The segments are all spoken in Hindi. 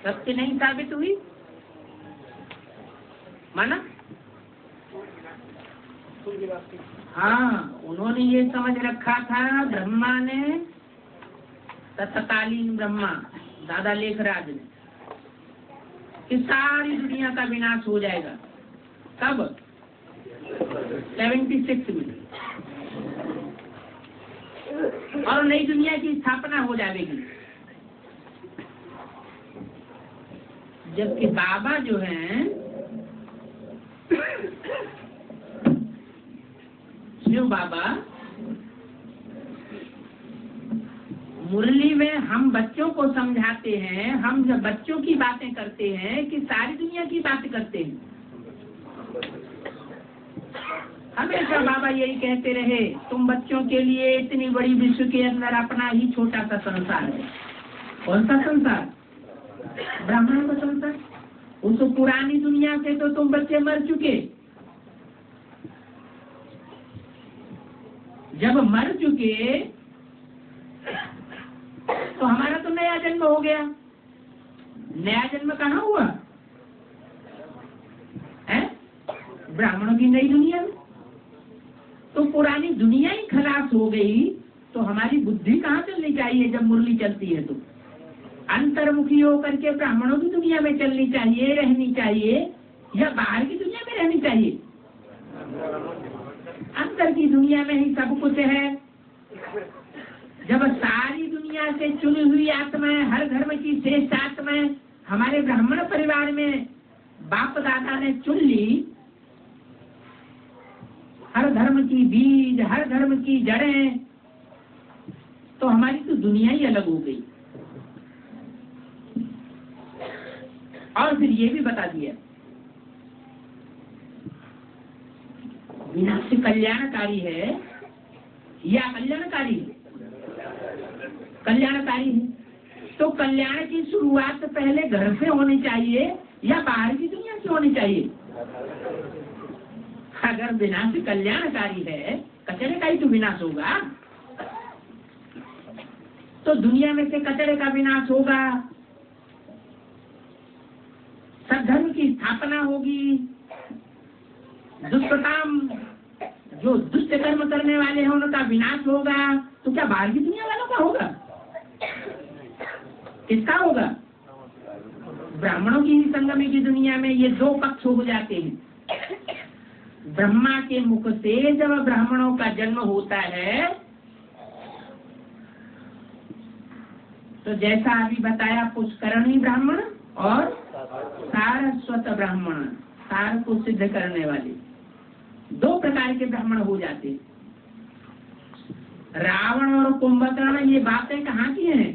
सत्य नहीं साबित हुई, माना। हाँ, उन्होंने ये समझ रखा था ब्रह्मा ने, तत्कालीन ब्रह्मा दादा लेखराज ने, कि सारी दुनिया का विनाश हो जाएगा। कब? 76 में, और नई दुनिया की स्थापना हो जाएगी। जबकि बाबा जो हैं, शिव बाबा, मुरली में हम बच्चों को समझाते हैं, हम जब बच्चों की बातें करते हैं कि सारी दुनिया की बातें करते हैं। हमेशा बाबा यही कहते रहे, तुम बच्चों के लिए इतनी बड़ी विश्व के अंदर अपना ही छोटा सा संसार है। कौन सा संसार? ब्राह्मणों का संसार। उस पुरानी दुनिया से तो तुम बच्चे मर चुके। जब मर चुके तो हमारा तो नया जन्म हो गया। नया जन्म कहाँ हुआ है? ब्राह्मणों की नई दुनिया में। तो पुरानी दुनिया ही खलास हो गई, तो हमारी बुद्धि कहाँ चलनी चाहिए? जब मुरली चलती है तो अंतर्मुखी होकर के ब्राह्मणों की दुनिया में चलनी चाहिए, रहनी चाहिए, या बाहर की दुनिया में रहनी चाहिए? अंदर की दुनिया में ही सब कुछ है। जब सारी दुनिया से चुनी हुई आत्माएं, हर धर्म की श्रेष्ठ आत्माएं हमारे ब्राह्मण परिवार में बाप दादा ने चुन ली, हर धर्म की बीज, हर धर्म की जड़ें, तो हमारी तो दुनिया ही अलग हो गई। और फिर ये भी बता दिया, विनाश कल्याणकारी है या कल्याणकारी है? कल्याणकारी है। तो कल्याण की शुरुआत पहले घर से होनी चाहिए या बाहर की दुनिया से होनी चाहिए? अगर विनाश कल्याणकारी है, कचरे का ही तो विनाश होगा। तो दुनिया में से कचरे का विनाश होगा, सद्धर्म की स्थापना होगी, दुष्टकाम, जो दुष्ट कर्म करने वाले हैं उनका विनाश होगा। तो क्या बाहर की दुनिया वालों का होगा? किसका होगा? ब्राह्मणों की ही संगम की दुनिया में ये दो पक्ष हो जाते हैं। ब्रह्मा के मुख से जब ब्राह्मणों का जन्म होता है, तो जैसा अभी बताया, पुष्करणी ब्राह्मण और सारस्वत ब्राह्मण, सार को सिद्ध करने वाले, दो प्रकार के ब्राह्मण हो जाते हैं। रावण और कुंभकर्ण ये बातें कहाँ की हैं?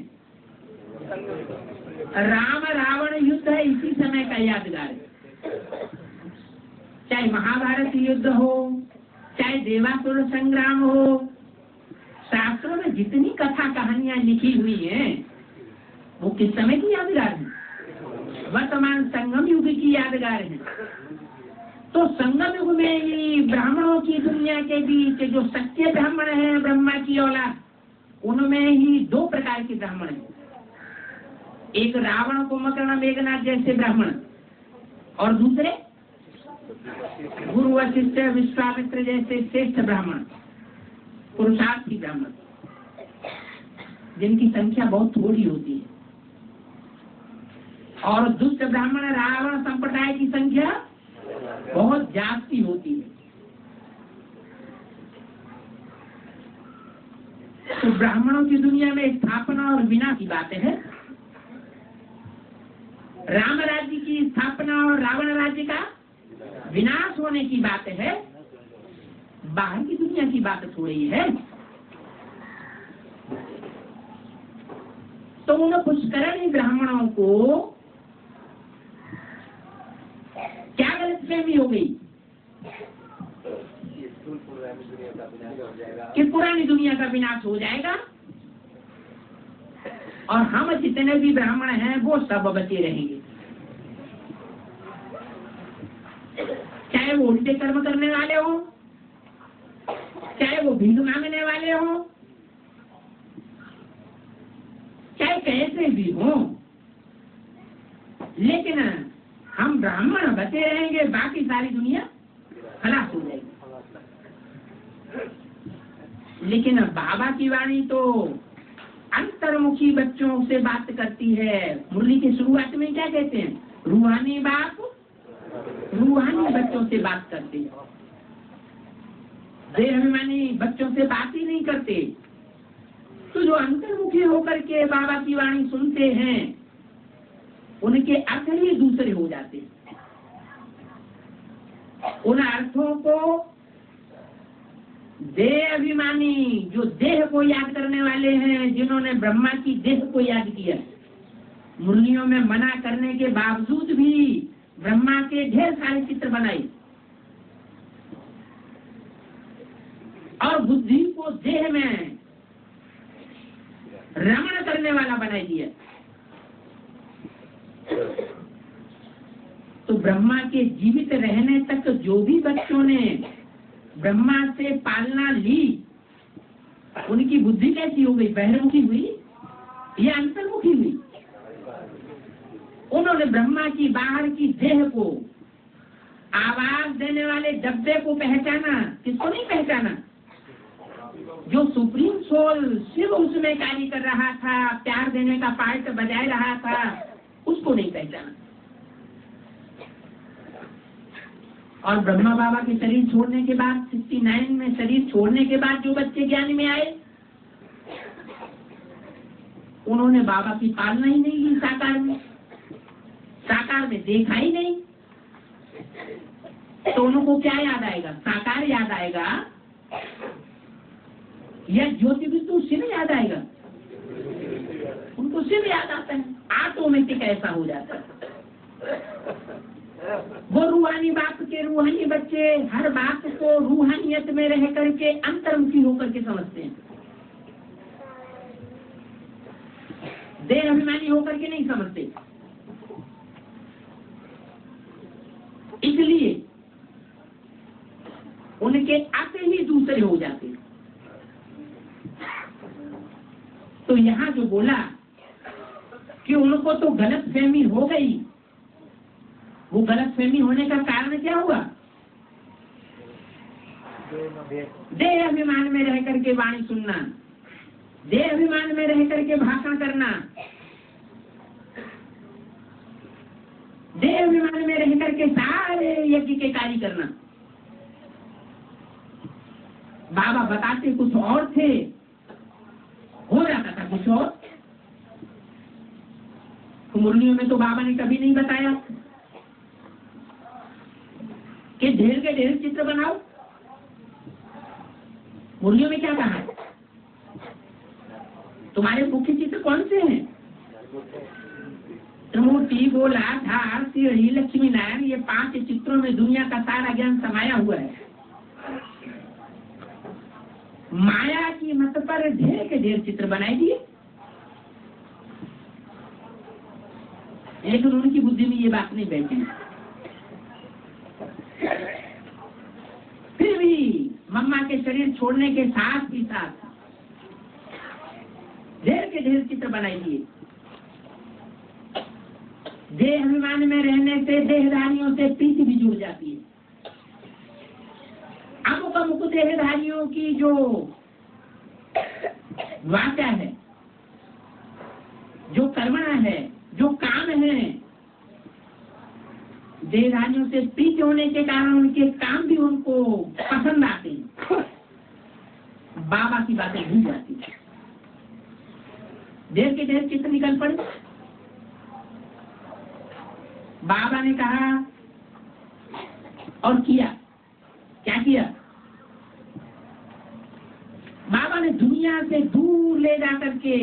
राम रावण युद्ध है, इसी समय का यादगार है। चाहे महाभारत युद्ध हो, चाहे देवासुर संग्राम हो, शास्त्रों में जितनी कथा कहानियां लिखी हुई हैं, वो किस समय की यादगार है? वर्तमान संगम युग की यादगार है। तो संगम युग में ही ब्राह्मणों की दुनिया के बीच जो सच्चे ब्राह्मण हैं, ब्रह्मा की औलाद, उनमें ही दो प्रकार के ब्राह्मण हैं। एक रावण, कुंभकर्ण, मेघनाथ जैसे ब्राह्मण, और दूसरे गुरु वशिष्ठ, विश्वामित्र जैसे श्रेष्ठ ब्राह्मण, पुरुषार्थी ब्राह्मण, जिनकी संख्या बहुत थोड़ी होती है। और दुष्ट ब्राह्मण, रावण संप्रदाय की संख्या बहुत जास्ती होती है। तो ब्राह्मणों की दुनिया में स्थापना और विनाश की बात है। राम राज्य की स्थापना और रावण राज्य का विनाश होने की बात है। बाहर की दुनिया की बात थोड़ी है। तो उन पुष्करणी ब्राह्मणों को क्या गलतफहमी हो गई कि पुरानी दुनिया का विनाश हो जाएगा और हम जितने भी ब्राह्मण हैं वो सब बचे रहेंगे, चाहे वो उल्टे कर्म करने वाले हो, चाहे वो भीख मांगने वाले हो, चाहे कैसे भी हो। लेकिन हम ब्राह्मण बचे रहेंगे, बाकी सारी दुनिया खलास हो जाएगी। लेकिन बाबा की वाणी तो अंतर्मुखी बच्चों से बात करती है। मुरली की शुरुआत में क्या कहते हैं? रूहानी बाप रूहानी बच्चों से बात करते हैं, देहाभिमानी बच्चों से बात ही नहीं करते। तो जो अंतर्मुखी होकर के बाबा की वाणी सुनते हैं, उनके अर्थ ही दूसरे हो जाते हैं। उन अर्थों को देह अभिमानी, जो देह को याद करने वाले हैं, जिन्होंने ब्रह्मा की देह को याद किया, मुरलियों में मना करने के बावजूद भी ब्रह्मा के ढेर सारे चित्र बनाए और बुद्धि को देह में रमण करने वाला बना दिया। तो ब्रह्मा के जीवित रहने तक जो भी बच्चों ने ब्रह्मा से पालना ली, उनकी बुद्धि कैसी हो गई? बहिर्मुखी हुई या अंतर्मुखी हुई? उन्होंने ब्रह्मा की बाहर की देह को, आवाज देने वाले डब्बे को पहचाना। किसको नहीं पहचाना? जो सुप्रीम सोल शिव उसमें कार्य कर रहा था, प्यार देने का पार्ट बजाय रहा था, उसको नहीं पहचाना। और ब्रह्मा बाबा के शरीर छोड़ने के बाद 69 में शरीर छोड़ने के बाद जो बच्चे ज्ञान में आए, उन्होंने बाबा की पालना ही नहीं की। साकार में देखा ही नहीं, तो उनको क्या याद आएगा? साकार याद आएगा या ज्योति बिंदु शिव याद आएगा? उनको शिव याद आता है, ऑटोमेटिक ऐसा हो जाता है। वो रूहानी बाप के रूहानी बच्चे हर बात को रूहानियत में रह करके अंतर्मुखी होकर के समझते हैं, देह अभिमानी होकर के नहीं समझते। इसलिए उनके आते ही दूसरे हो जाते हैं। तो यहाँ जो बोला कि उनको तो गलत फहमी हो गई, वो गलत फहमी होने का कारण क्या हुआ? देह अभिमान में रह करके वाणी सुनना, देह अभिमान में रह करके भाषण करना, देह अभिमान में रह करके सारे यज्ञ के कार्य करना। बाबा बताते कुछ और थे, हो जाता था कुछ और। तो मुरलियों में तो बाबा ने कभी नहीं बताया कि ढेर के ढेर चित्र बनाओ। मुरलियों में क्या कहा? तुम्हारे मुख्य चित्र कौन से हैं? त्रिमूर्ति, गोला, धार, सीढ़ी, लक्ष्मी नारायण, ये 5 चित्रों में दुनिया का सारा ज्ञान समाया हुआ है। माया की मत पर ढेर के ढेर चित्र बनाए दिए, लेकिन उनकी बुद्धि में ये बात नहीं बैठी। फिर भी मम्मा के शरीर छोड़ने के साथ ही साथ ढेर के ढेर चित्र बनाई दिए। देह अभिमान में रहने से देहधारियों से प्रीति भी जुड़ जाती है। अमुक अमुक देहधारियों की जो वाचा है, जो कर्मणा है, जो काम है, देहधारियों से प्रीति होने के कारण उनके काम भी उनको पसंद आते हैं। बाबा की बातें भूल जाती है, ढेर के ढेर चित्र निकल पड़े। बाबा ने कहा और किया। क्या किया? बाबा ने दुनिया से दूर ले जाकर के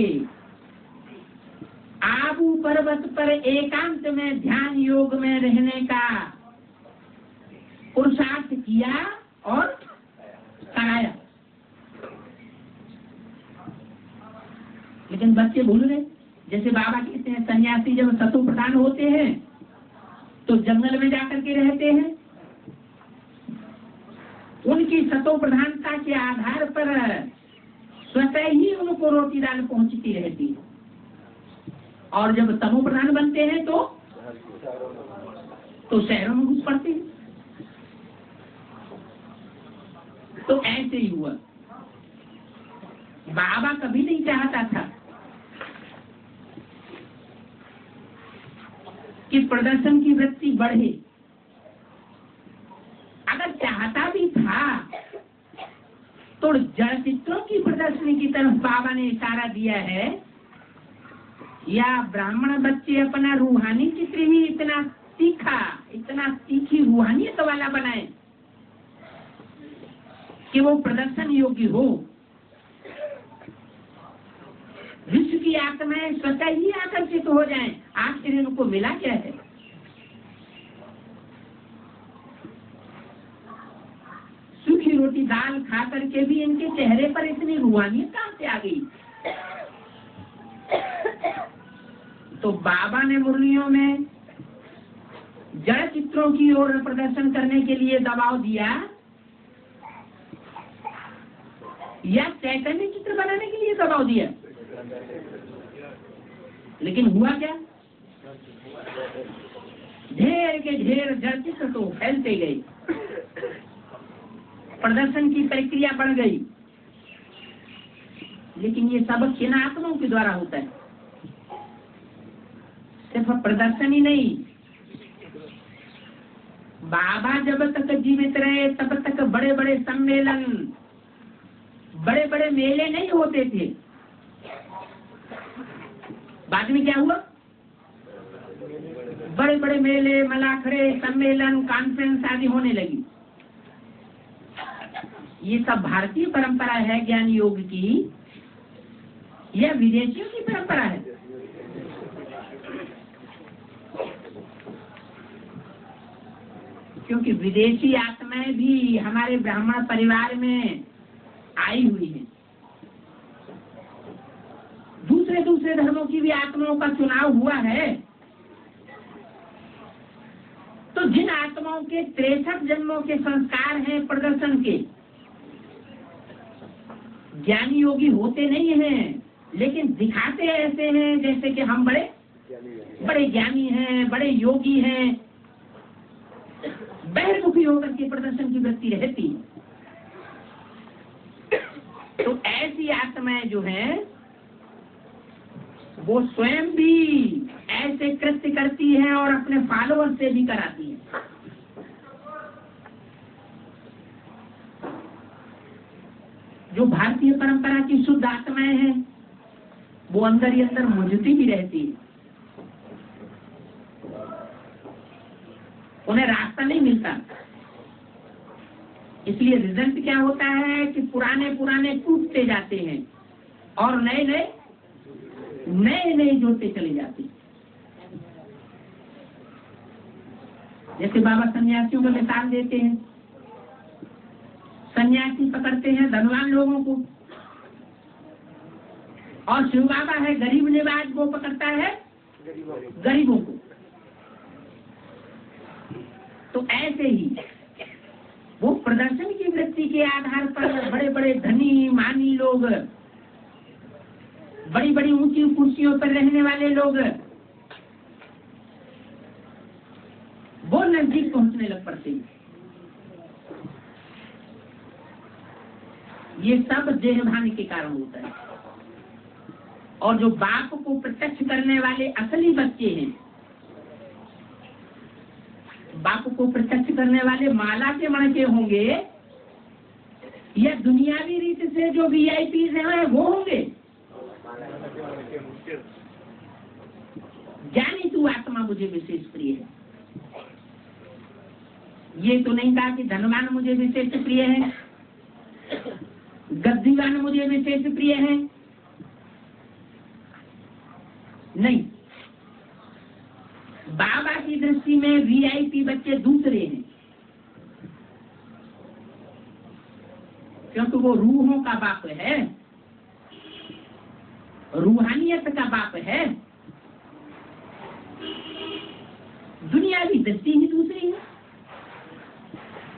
आबू पर्वत पर एकांत में ध्यान योग में रहने का पुरुषार्थ किया और कराया। लेकिन बच्चे भूल गए। जैसे बाबा कहते हैं सन्यासी जब सतो प्रधान होते हैं तो जंगल में जाकर के रहते हैं, उनकी सतो प्रधानता के आधार पर स्वतः ही उनको रोटी दाल पहुंचती रहती है, और जब तमो प्रधान बनते हैं तो तो शहरों में घुस पड़ते हैं। तो ऐसे ही हुआ। बाबा कभी नहीं चाहता था कि प्रदर्शन की वृत्ति बढ़े। अगर चाहता भी था तो जड़ चित्रों की प्रदर्शनी की तरफ बाबा ने इशारा दिया है, या ब्राह्मण बच्चे अपना रूहानी चित्र ही इतना तीखा, इतना तीखी रूहानियत वाला बनाए कि वो प्रदर्शन योग्य हो। विश्व की आत्माएं स्वतः ही आकर्षित हो जाएं। आखिर इनको मिला क्या है? सूखी रोटी दाल खा करके भी इनके चेहरे पर इतनी रूहानियत कहां से आ गई? तो बाबा ने मुरलियों में जड़ चित्रों की ओर प्रदर्शन करने के लिए दबाव दिया या चैतन्य चित्र बनाने के लिए दबाव दिया? लेकिन हुआ क्या? ढेर के ढेर जड़ चित्र तो फैलते गए, प्रदर्शन की प्रक्रिया बढ़ गई। लेकिन ये सब किन आत्माओं के द्वारा होता है? सिर्फ प्रदर्शन ही नहीं, बाबा जब तक जीवित रहे तब तक बड़े बड़े सम्मेलन, बड़े बड़े मेले नहीं होते थे। बाद में क्या हुआ? बड़े बड़े मेले, मलाखड़े, सम्मेलन, कॉन्फ्रेंस आदि होने लगी। ये सब भारतीय परंपरा है ज्ञान योग की या विदेशियों की परंपरा है? क्योंकि विदेशी आत्माएं भी हमारे ब्राह्मण परिवार में आई हुई हैं। दूसरे दूसरे धर्मों की भी आत्माओं का चुनाव हुआ है। तो जिन आत्माओं के 63 जन्मों के संस्कार हैं प्रदर्शन के, ज्ञानी योगी होते नहीं हैं, लेकिन दिखाते ऐसे हैं जैसे कि हम बड़े बड़े ज्ञानी हैं, बड़े योगी हैं। बहिर्मुखी होकर के प्रदर्शन की वृत्ति रहती है। तो ऐसी आत्माएं जो हैं वो स्वयं भी ऐसे कृत्य करती हैं और अपने फॉलोअर से भी कराती हैं। जो भारतीय परंपरा की शुद्ध आत्माएं हैं वो अंदर ही अंदर मुझती भी रहती है। उन्हें रास्ता नहीं मिलता। इसलिए रिजल्ट क्या होता है कि पुराने पुराने टूटते जाते हैं और नए नए जोड़ते चले जाते हैं। जैसे बाबा सन्यासियों का मिसाल देते हैं। सन्यासी पकड़ते हैं धनवान लोगों को और शिव बाबा है गरीब निवाज, वो पकड़ता है गरीबों को। तो ऐसे ही वो प्रदर्शन की वृत्ति के आधार पर बड़े बड़े धनी मानी लोग, बड़ी बड़ी ऊंची कुर्सियों पर रहने वाले लोग वो नजदीक पहुंचने लग पड़ते हैं। ये सब देहभान के कारण होता है। और जो बाप को प्रत्यक्ष करने वाले असली बच्चे हैं, बाप को प्रत्यक्ष करने वाले माला के मणके होंगे या दुनियावी रीत से जो वीआईपी हैं वो होंगे। ज्ञानी तू आत्मा मुझे विशेष प्रिय है। ये तो नहीं कहा कि धनवान मुझे विशेष प्रिय है, गद्दीवान मुझे विशेष प्रिय है। नहीं, बाबा की दृष्टि में वीआईपी बच्चे दूसरे हैं, क्योंकि वो रूहों का बाप है, रूहानियत का बाप है। दुनियावी दृष्टि ही दूसरी है,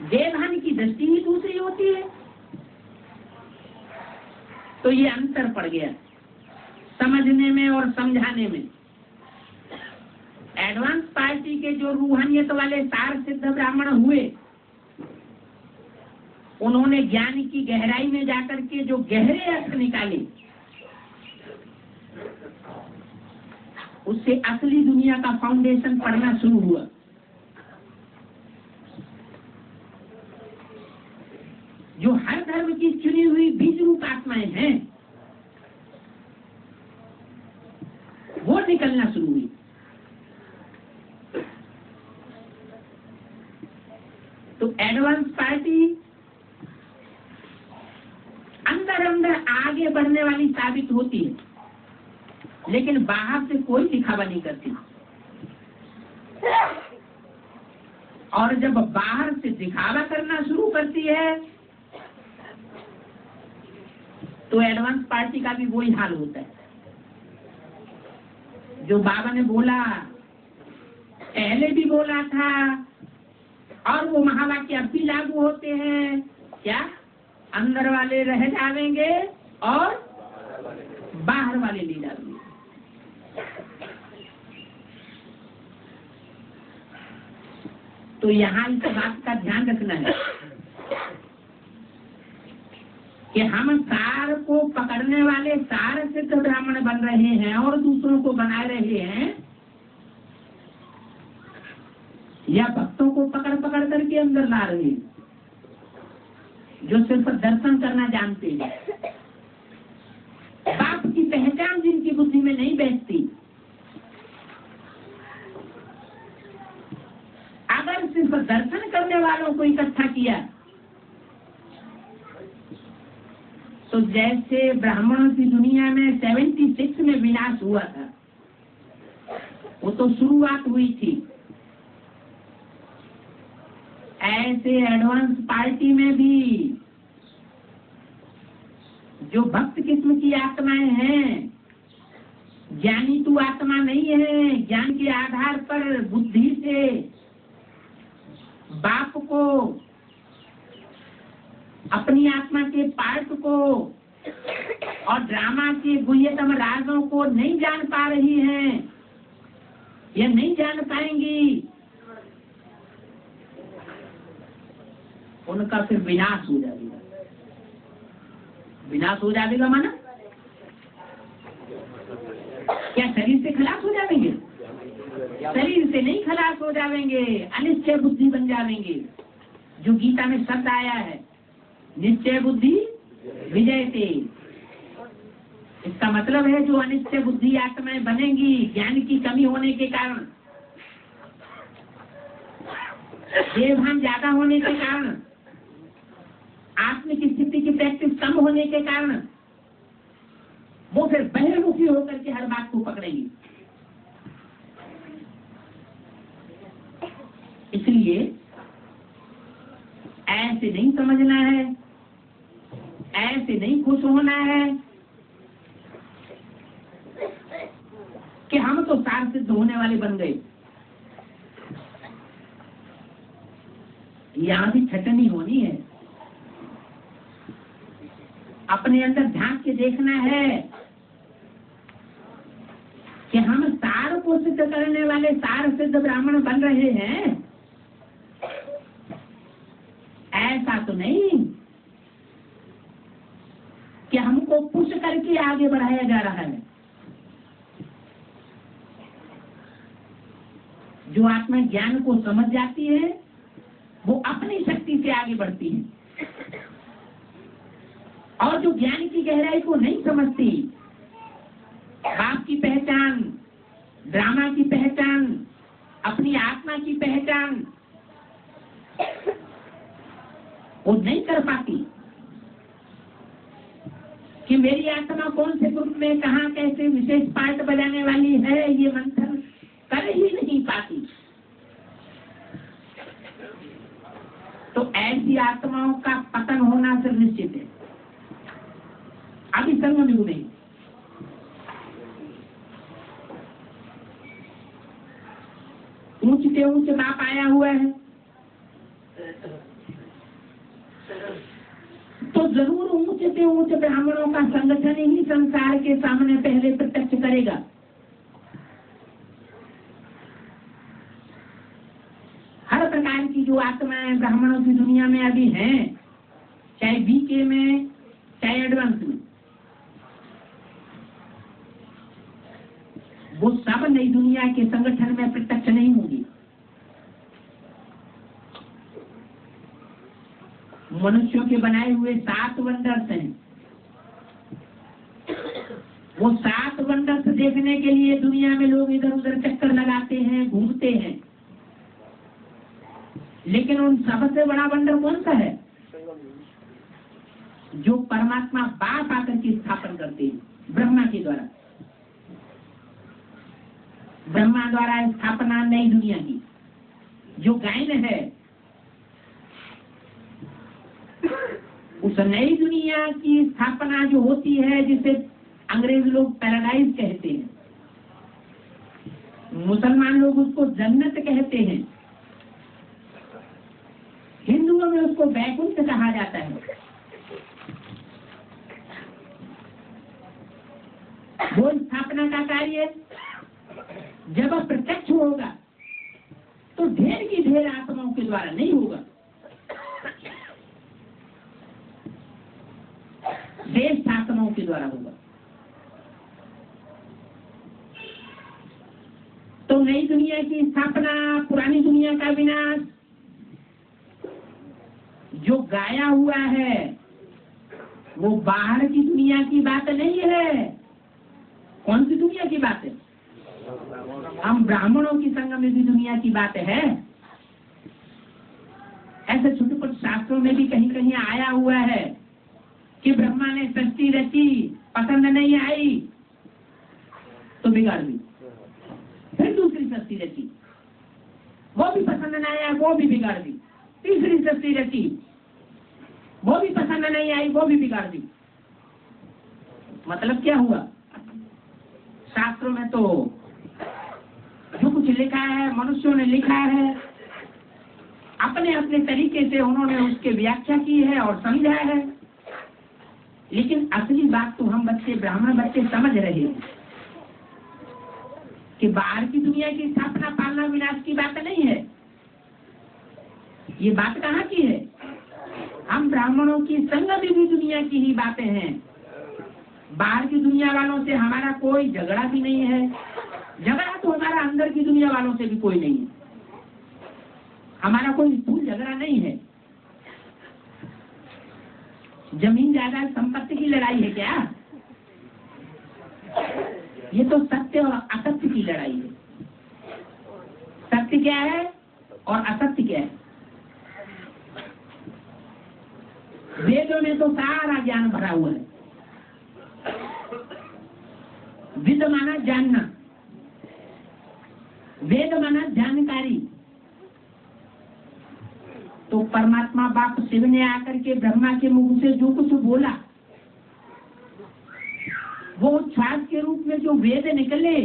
देवहान की दृष्टि ही दूसरी होती है। तो ये अंतर पड़ गया समझने में और समझाने में। एडवांस पार्टी के जो रूहानियत वाले सार सिद्ध ब्राह्मण हुए, उन्होंने ज्ञान की गहराई में जाकर के जो गहरे अर्थ निकाले, उससे असली दुनिया का फाउंडेशन पढ़ना शुरू हुआ। जो हर धर्म की चुनी हुई बीज रूप आत्माएं हैं, वो निकलना शुरू हुई। तो एडवांस पार्टी अंदर अंदर आगे बढ़ने वाली साबित होती है, लेकिन बाहर से कोई दिखावा नहीं करती। और जब बाहर से दिखावा करना शुरू करती है, तो एडवांस पार्टी का भी वही हाल होता है। जो बाबा ने बोला, पहले भी बोला था, और वो महावाक्य अब भी लागू होते हैं। क्या? अंदर वाले रह जाएंगे और बाहर वाले ले जाएंगे। तो यहाँ इस बात का ध्यान रखना है कि हम सार को पकड़ने वाले सार सिद्ध ब्राह्मण बन रहे हैं और दूसरों को बना रहे हैं, या भक्तों को पकड़ पकड़ करके अंदर ला रहे हैं, जो सिर्फ दर्शन करना जानते हैं। बाप की पहचान जिनकी बुद्धि में नहीं बैठती, अगर सिर्फ दर्शन करने वालों को इकट्ठा किया, तो जैसे ब्राह्मणों की दुनिया में 76 में विनाश हुआ था, वो तो शुरुआत हुई थी, ऐसे एडवांस पार्टी में भी जो भक्त किस्म की आत्माएं हैं, ज्ञानी तो आत्मा नहीं है, ज्ञान के आधार पर बुद्धि से बाप को, अपनी आत्मा के पार्ट को और ड्रामा के गुह्यतम राजों को नहीं जान पा रही हैं, या नहीं जान पाएंगी, उनका फिर विनाश हो जाएगा। विनाश हो जाएगा माना क्या? शरीर से खलास हो जाएंगे? शरीर से नहीं खलास हो जाएंगे, अनिश्चय बुद्धि बन जाएंगे। जो गीता में शब्द आया है, निश्चय बुद्धि विजयते, इसका मतलब है जो अनिश्चय बुद्धि आत्माएं बनेंगी ज्ञान की कमी होने के कारण, देवभान ज्यादा होने के कारण, आत्मिक स्थिति की प्रैक्टिस कम होने के कारण, वो फिर बहिर्मुखी होकर के हर बात को पकड़ेंगी। इसलिए ऐसे नहीं समझना है, ऐसे नहीं खुश होना है कि हम तो सार सिद्ध होने वाले बन गए। यहां भी छटनी होनी है, अपने अंदर ध्यान के देखना है कि हम सार को सिद्ध करने वाले सार सिद्ध ब्राह्मण बन रहे हैं, ऐसा तो नहीं कि हमको पुश करके आगे बढ़ाया जा रहा है। जो आत्मा ज्ञान को समझ जाती है, वो अपनी शक्ति से आगे बढ़ती है, और जो ज्ञान की गहराई को नहीं समझती, बाप की पहचान, ड्रामा की पहचान, अपनी आत्मा की पहचान वो नहीं कर पाती कि मेरी आत्मा कौन से ग्रुप में कहाँ कैसे विशेष पार्ट बजाने वाली है, ये मंथन कर ही नहीं पाती। तो ऐसी आत्माओं का पतन होना सिर्फ निश्चित है। अभी संगम युग में ऊंच से ऊंच बाप आया हुआ है, तो जरूर ऊंच से ऊंच ब्राह्मणों का संगठन ही संसार के सामने पहले प्रत्यक्ष करेगा। जो आत्माएं ब्राह्मणों की दुनिया में अभी हैं, चाहे बीके में चाहे एडवांस में, वो सब नई दुनिया के संगठन में प्रत्यक्ष नहीं होगी। मनुष्यों के बनाए हुए 7 वंडर्स हैं। वो 7 वंडर्स देखने के लिए दुनिया में लोग इधर उधर चक्कर लगाते हैं, घूमते हैं, लेकिन उन सबसे बड़ा वंडर कौन सा है? जो परमात्मा बाप आकर के स्थापन करते हैं ब्रह्मा के द्वारा। ब्रह्मा द्वारा स्थापना नई दुनिया की जो गायन है, उस नई दुनिया की स्थापना जो होती है, जिसे अंग्रेज लोग पैराडाइज कहते हैं, मुसलमान लोग उसको जन्नत कहते हैं, हिंदुओं में उसको वैकुंठ कहा जाता है। वो स्थापना का कार्य जब प्रत्यक्ष होगा तो ढेर की ढेर आत्माओं के द्वारा नहीं होगा, श्रेष्ठ आत्माओं के द्वारा होगा। तो नई दुनिया की स्थापना, पुरानी दुनिया का विनाश जो गाया हुआ है, वो बाहर की दुनिया की बात नहीं है। कौन सी दुनिया की बात है? हम ब्राह्मणों की संग में भी दुनिया की बात है। ऐसे छोटे छोटे शास्त्रों में भी कहीं कहीं आया हुआ है कि ब्रह्मा ने सृष्टि रची, पसंद नहीं आई तो बिगाड़ दी, फिर दूसरी सृष्टि रची, वो भी पसंद नहीं आया, वो भी बिगाड़ दी, तीसरी सृष्टि रची, वो भी पसंद नहीं आई, वो भी बिगाड़ दी। मतलब क्या हुआ? शास्त्रों में तो जो कुछ लिखा है, मनुष्यों ने लिखा है, अपने अपने तरीके से उन्होंने उसके व्याख्या की है और समझा है, लेकिन असली बात तो हम बच्चे, ब्राह्मण बच्चे समझ रहे हैं कि बाहर की दुनिया की स्थापना, पालना, विनाश की बात नहीं है। ये बात कहाँ की है? हम ब्राह्मणों की संग में भी दुनिया की ही बातें हैं। बाहर की दुनिया वालों से हमारा कोई झगड़ा भी नहीं है। झगड़ा तो हमारा अंदर की दुनिया वालों से भी कोई नहीं है। हमारा कोई स्थूल झगड़ा नहीं है। जमीन जायदाद संपत्ति की लड़ाई है क्या? ये तो सत्य और असत्य की लड़ाई है। सत्य क्या है और असत्य क्या है? वेदों में तो सारा ज्ञान भरा हुआ है। विद माना जानना, वेद माना जानकारी। तो परमात्मा बाप शिव ने आकर के ब्रह्मा के मुख से जो कुछ बोला, वो श्वास के रूप में जो वेद निकले,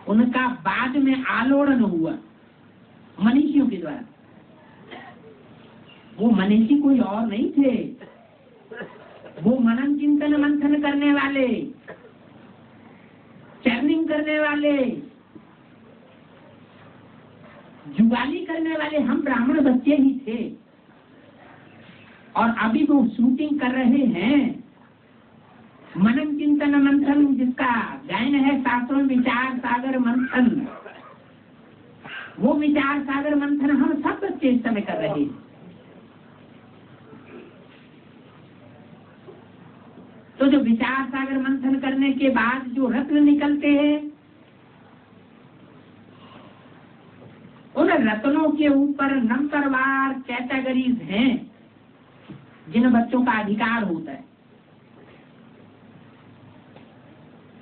उनका बाद में आलोड़न हुआ मनीषियों के द्वारा। वो मनीषी कोई और नहीं थे, वो मनन चिंतन मंथन करने वाले, चर्निंग करने वाले, जुगाली करने वाले हम ब्राह्मण बच्चे ही थे। और अभी वो शूटिंग कर रहे हैं। मनन चिंतन मंथन जिसका गायन है शास्त्रों में, विचार सागर मंथन, वो विचार सागर मंथन हम सब बच्चे इस समय कर रहे हैं। तो जो विचार सागर मंथन करने के बाद जो रत्न निकलते हैं, उन रत्नों के ऊपर नंबरवार कैटेगरीज हैं जिन बच्चों का अधिकार होता है।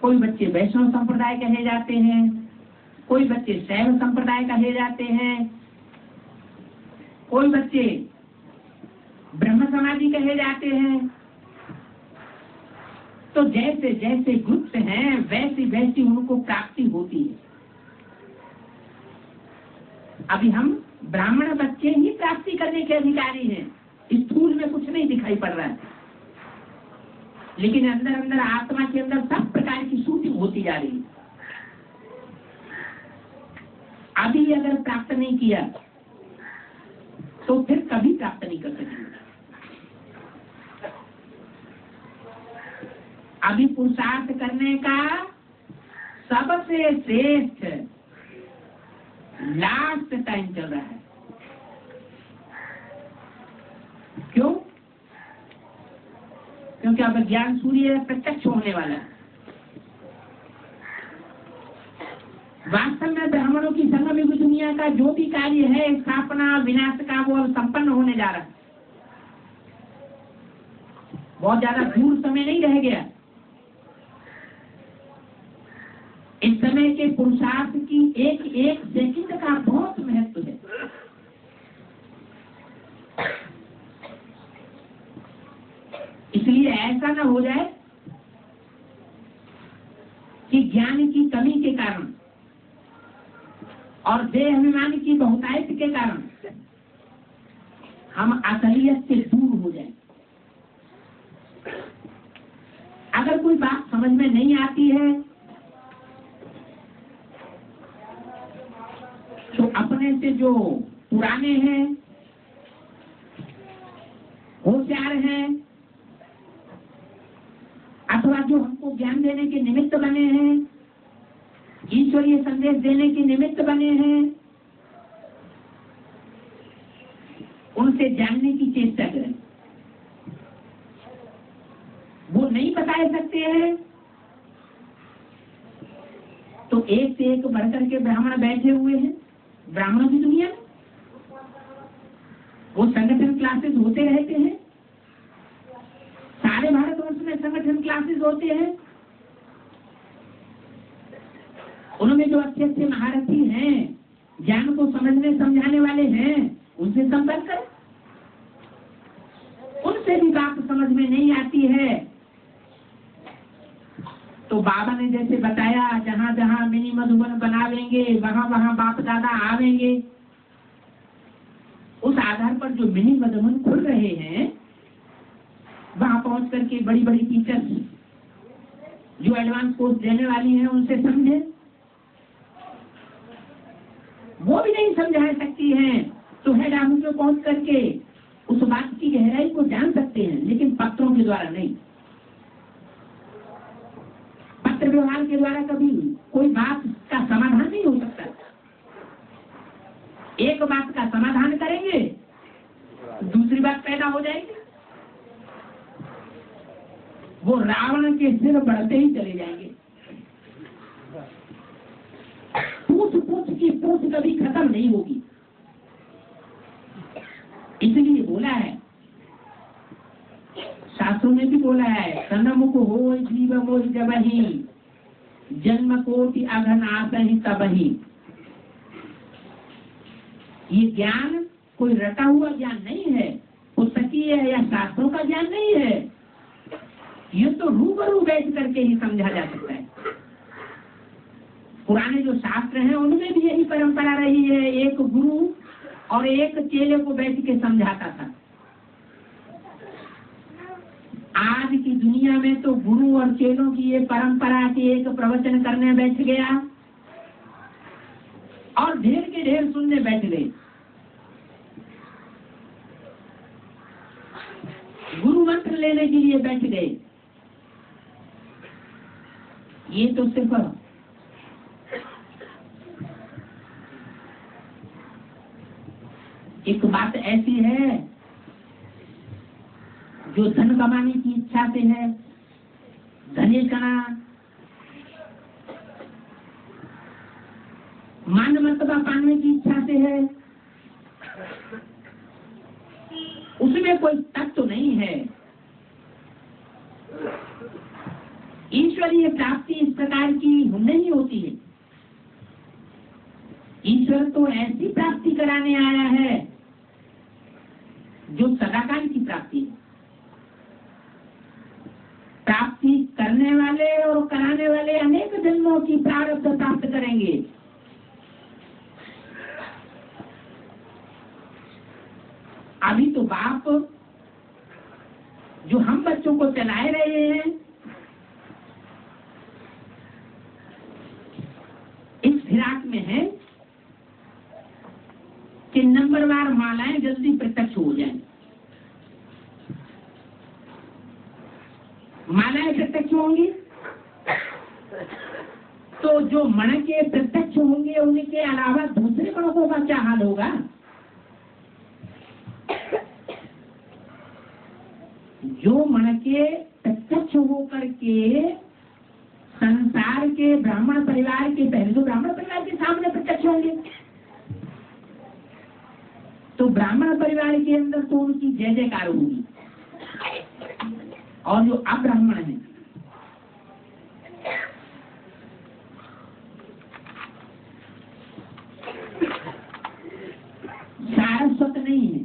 कोई बच्चे वैष्णव संप्रदाय कहे जाते हैं, कोई बच्चे शैव संप्रदाय कहे जाते हैं, कोई बच्चे ब्रह्म समाधि कहे जाते हैं। तो जैसे जैसे ग्रुप्स हैं वैसी वैसी उनको प्राप्ति होती है। अभी हम ब्राह्मण बच्चे ही प्राप्ति करने के अधिकारी हैं। स्थूल में कुछ नहीं दिखाई पड़ रहा है, लेकिन अंदर अंदर आत्मा के अंदर सब प्रकार की शूटिंग होती जा रही है। अभी अगर प्राप्त नहीं किया तो फिर कभी प्राप्त नहीं कर सकेंगे। अभी पुरुषार्थ करने का सबसे श्रेष्ठ लास्ट टाइम चल रहा है। क्यों? क्योंकि अब ज्ञान सूर्य प्रत्यक्ष होने वाला है। वास्तव में ब्राह्मणों की संगम युग दुनिया का जो भी कार्य है स्थापना विनाश का, वो अब संपन्न होने जा रहा है। बहुत ज्यादा दूर समय नहीं रह गया। इस समय के पुरुषार्थ की एक एक सेकंड का बहुत महत्व है। इसलिए ऐसा न हो जाए कि ज्ञान की कमी के कारण और देह अभिमान की बहुतायत के कारण हम असलियत से दूर हो जाएं। अगर कोई बात समझ में नहीं आती है तो अपने से जो पुराने हैं, होशियार हैं, अथवा जो हमको ज्ञान देने के निमित्त बने हैं, ईश्वरीय संदेश देने के निमित्त बने हैं, उनसे जानने की चेष्टा करें। वो नहीं बता सकते हैं तो एक से एक बढ़कर के ब्राह्मण बैठे हुए हैं ब्राह्मणों की दुनिया में। वो संगठन क्लासेस होते रहते हैं, सारे भारतवर्ष में संगठन क्लासेस होते हैं। उनमें जो अच्छे अच्छे महारथी हैं, ज्ञान को समझने समझाने वाले हैं, उनसे संपर्क करें। उनसे भी बात समझ में नहीं आती है तो बाबा ने जैसे बताया, जहां जहां मिनी मधुबन बनावेंगे वहां वहां बाप दादा आवेंगे। उस आधार पर जो मिनी मधुबन खुल रहे हैं वहां पहुंच करके बड़ी बड़ी टीचर्स जो एडवांस कोर्स देने वाली हैं उनसे समझे। वो भी नहीं समझा सकती हैं तो हेड ऑफिस में पहुंच करके उस बात की गहराई को जान सकते हैं, लेकिन पत्रों के द्वारा नहीं। पत्र व्यवहार के द्वारा कभी कोई बात का समाधान नहीं हो सकता। एक बात का समाधान करेंगे दूसरी बात पैदा हो जाएगी। वो रावण के सिर बढ़ते ही चले जाएंगे। पूछ पूछ की पूछ कभी खत्म नहीं होगी। इसलिए बोला है, शास्त्रों में भी बोला है, सनमुख हो जीव मोहि जबहि, जन्म कोटि अघन आसहि तबहि। ये ज्ञान कोई रटा हुआ ज्ञान नहीं है, पुस्तकीय है या शास्त्रों का ज्ञान नहीं है। ये तो रूबरू बैठ करके ही समझा जा सकता है। पुराने जो शास्त्र हैं उनमें भी यही परंपरा रही है, एक गुरु और एक चेले को बैठ के समझाता था। आज की दुनिया में तो गुरु और चेलों की ये परंपरा के एक प्रवचन करने बैठ गया और ढेर के ढेर सुनने बैठ गए। गुरु मंत्र लेने के लिए बैठ गए। ये तो सिर्फ एक बात ऐसी है जो धन कमाने की इच्छा से है, धनी कना, मान मर्तबा पाने की इच्छा से है, उसमें कोई तत्व नहीं है। ईश्वरीय प्राप्ति इस प्रकार की नहीं होती है। ईश्वर तो ऐसी प्राप्ति कराने आया है जो सदाकाल की प्राप्ति है। प्राप्ति करने वाले और कराने वाले अनेक जन्मों की प्रारब्ध प्राप्त करेंगे। अभी तो बाप जो हम बच्चों को चलाए रहे हैं, इस फिराक में है कि नंबरवार मालाएं जल्दी प्रत्यक्ष हो जाएं। मालाएं प्रत्यक्ष होंगी तो जो मण के प्रत्यक्ष होंगे उनके अलावा दूसरे मणकों का क्या हाल होगा? जो मण के प्रत्यक्ष होकर के संसार के ब्राह्मण परिवार के, पहले तो ब्राह्मण परिवार के सामने प्रत्यक्ष होंगे, तो ब्राह्मण परिवार के अंदर तो उनकी जय जयकार होगी, और जो अब्राह्मण है सारस्वत नहीं है,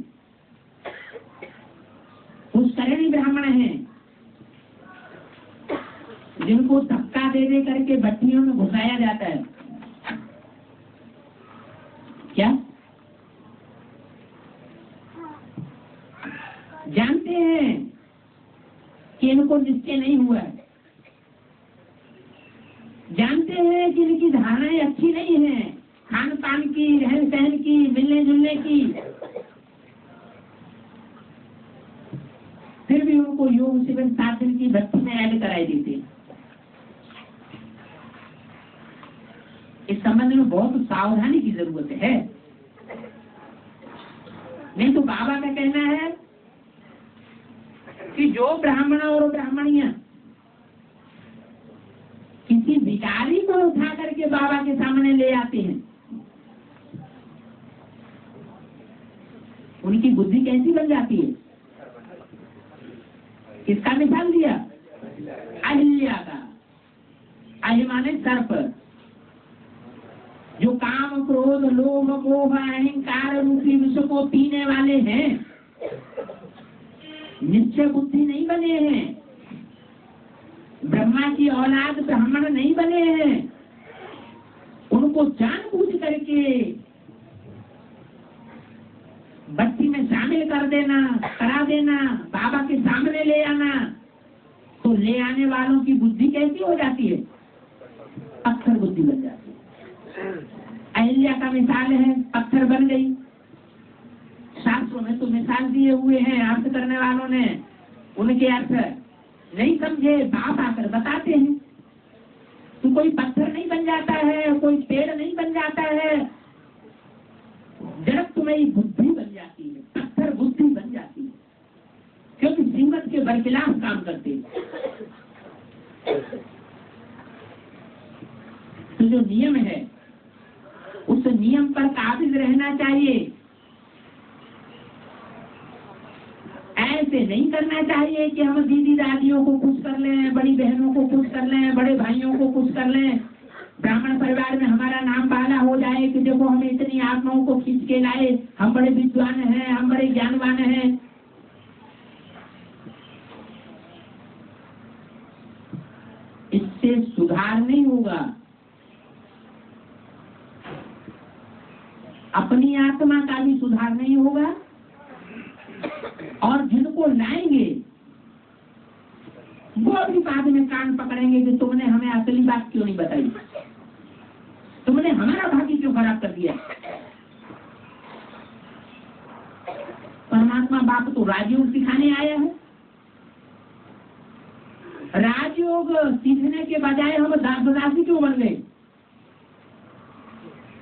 पुष्करिणी ब्राह्मण है, जिनको धक्का दे दे करके भट्टियों में घुसाया जाता है। क्या जानते हैं कि इनको निश्चय नहीं हुआ है, जानते हैं कि इनकी धारणाएं अच्छी नहीं है, खान पान की, रहन सहन की, मिलने जुलने की, फिर भी उनको योग शिविर 7 दिन की भक्ति में ऐड कराई देते हैं। इस संबंध में बहुत सावधानी की जरूरत है, नहीं तो बाबा का कहना है कि जो ब्राह्मण और ब्राह्मणियां किसी भिखारी को उठा करके बाबा के सामने ले आते हैं, उनकी बुद्धि कैसी बन जाती है? किसका मिसाल दिया? अहिल्या का। अहि माने सर्प, जो काम क्रोध लोभ मोह अहंकार रूपी विष को पीने वाले हैं, निश्चय बुद्धि नहीं बने हैं, ब्रह्मा की औलाद ब्राह्मण नहीं बने हैं, उनको जानबूझ करके भक्ति में शामिल कर देना, करा देना, बाबा के सामने ले आना, तो ले आने वालों की बुद्धि कैसी हो जाती है? पत्थर बुद्धि बन जाती है। अहिल्या का मिसाल है, पत्थर बन गई। शास्त्रों में तो मिसाल दिए हुए हैं, अर्थ करने वालों ने उनके अर्थ नहीं समझे, बाप आकर बताते हैं। तो कोई पत्थर नहीं बन जाता है, कोई पेड़ नहीं बन जाता है, जड़ तुम्हारी बुद्धि बन जाती है, पत्थर बुद्धि बन जाती है, क्योंकि श्रीमत के बरखिलाफ काम करते हैं। तो जो नियम है उस नियम पर काबिज रहना चाहिए। ऐसे नहीं करना चाहिए कि हम दीदी दादियों को खुश कर लें, बड़ी बहनों को खुश कर लें, बड़े भाइयों को खुश कर लें, ब्राह्मण परिवार में हमारा नाम बाला हो जाए कि देखो हम इतनी आत्माओं को खींच के लाए, हम बड़े विद्वान हैं, हम बड़े ज्ञानवान हैं। इससे सुधार नहीं होगा, अपनी आत्मा का भी सुधार नहीं होगा, और जिनको लाएंगे वो भी बाद में कान पकड़ेंगे कि तुमने हमें असली बात क्यों नहीं बताई, तुमने हमारा भाग्य क्यों खराब कर दिया। परमात्मा बाप तो राजयोग सिखाने आया है, राजयोग सीखने के बजाय हम दासी क्यों बन गए?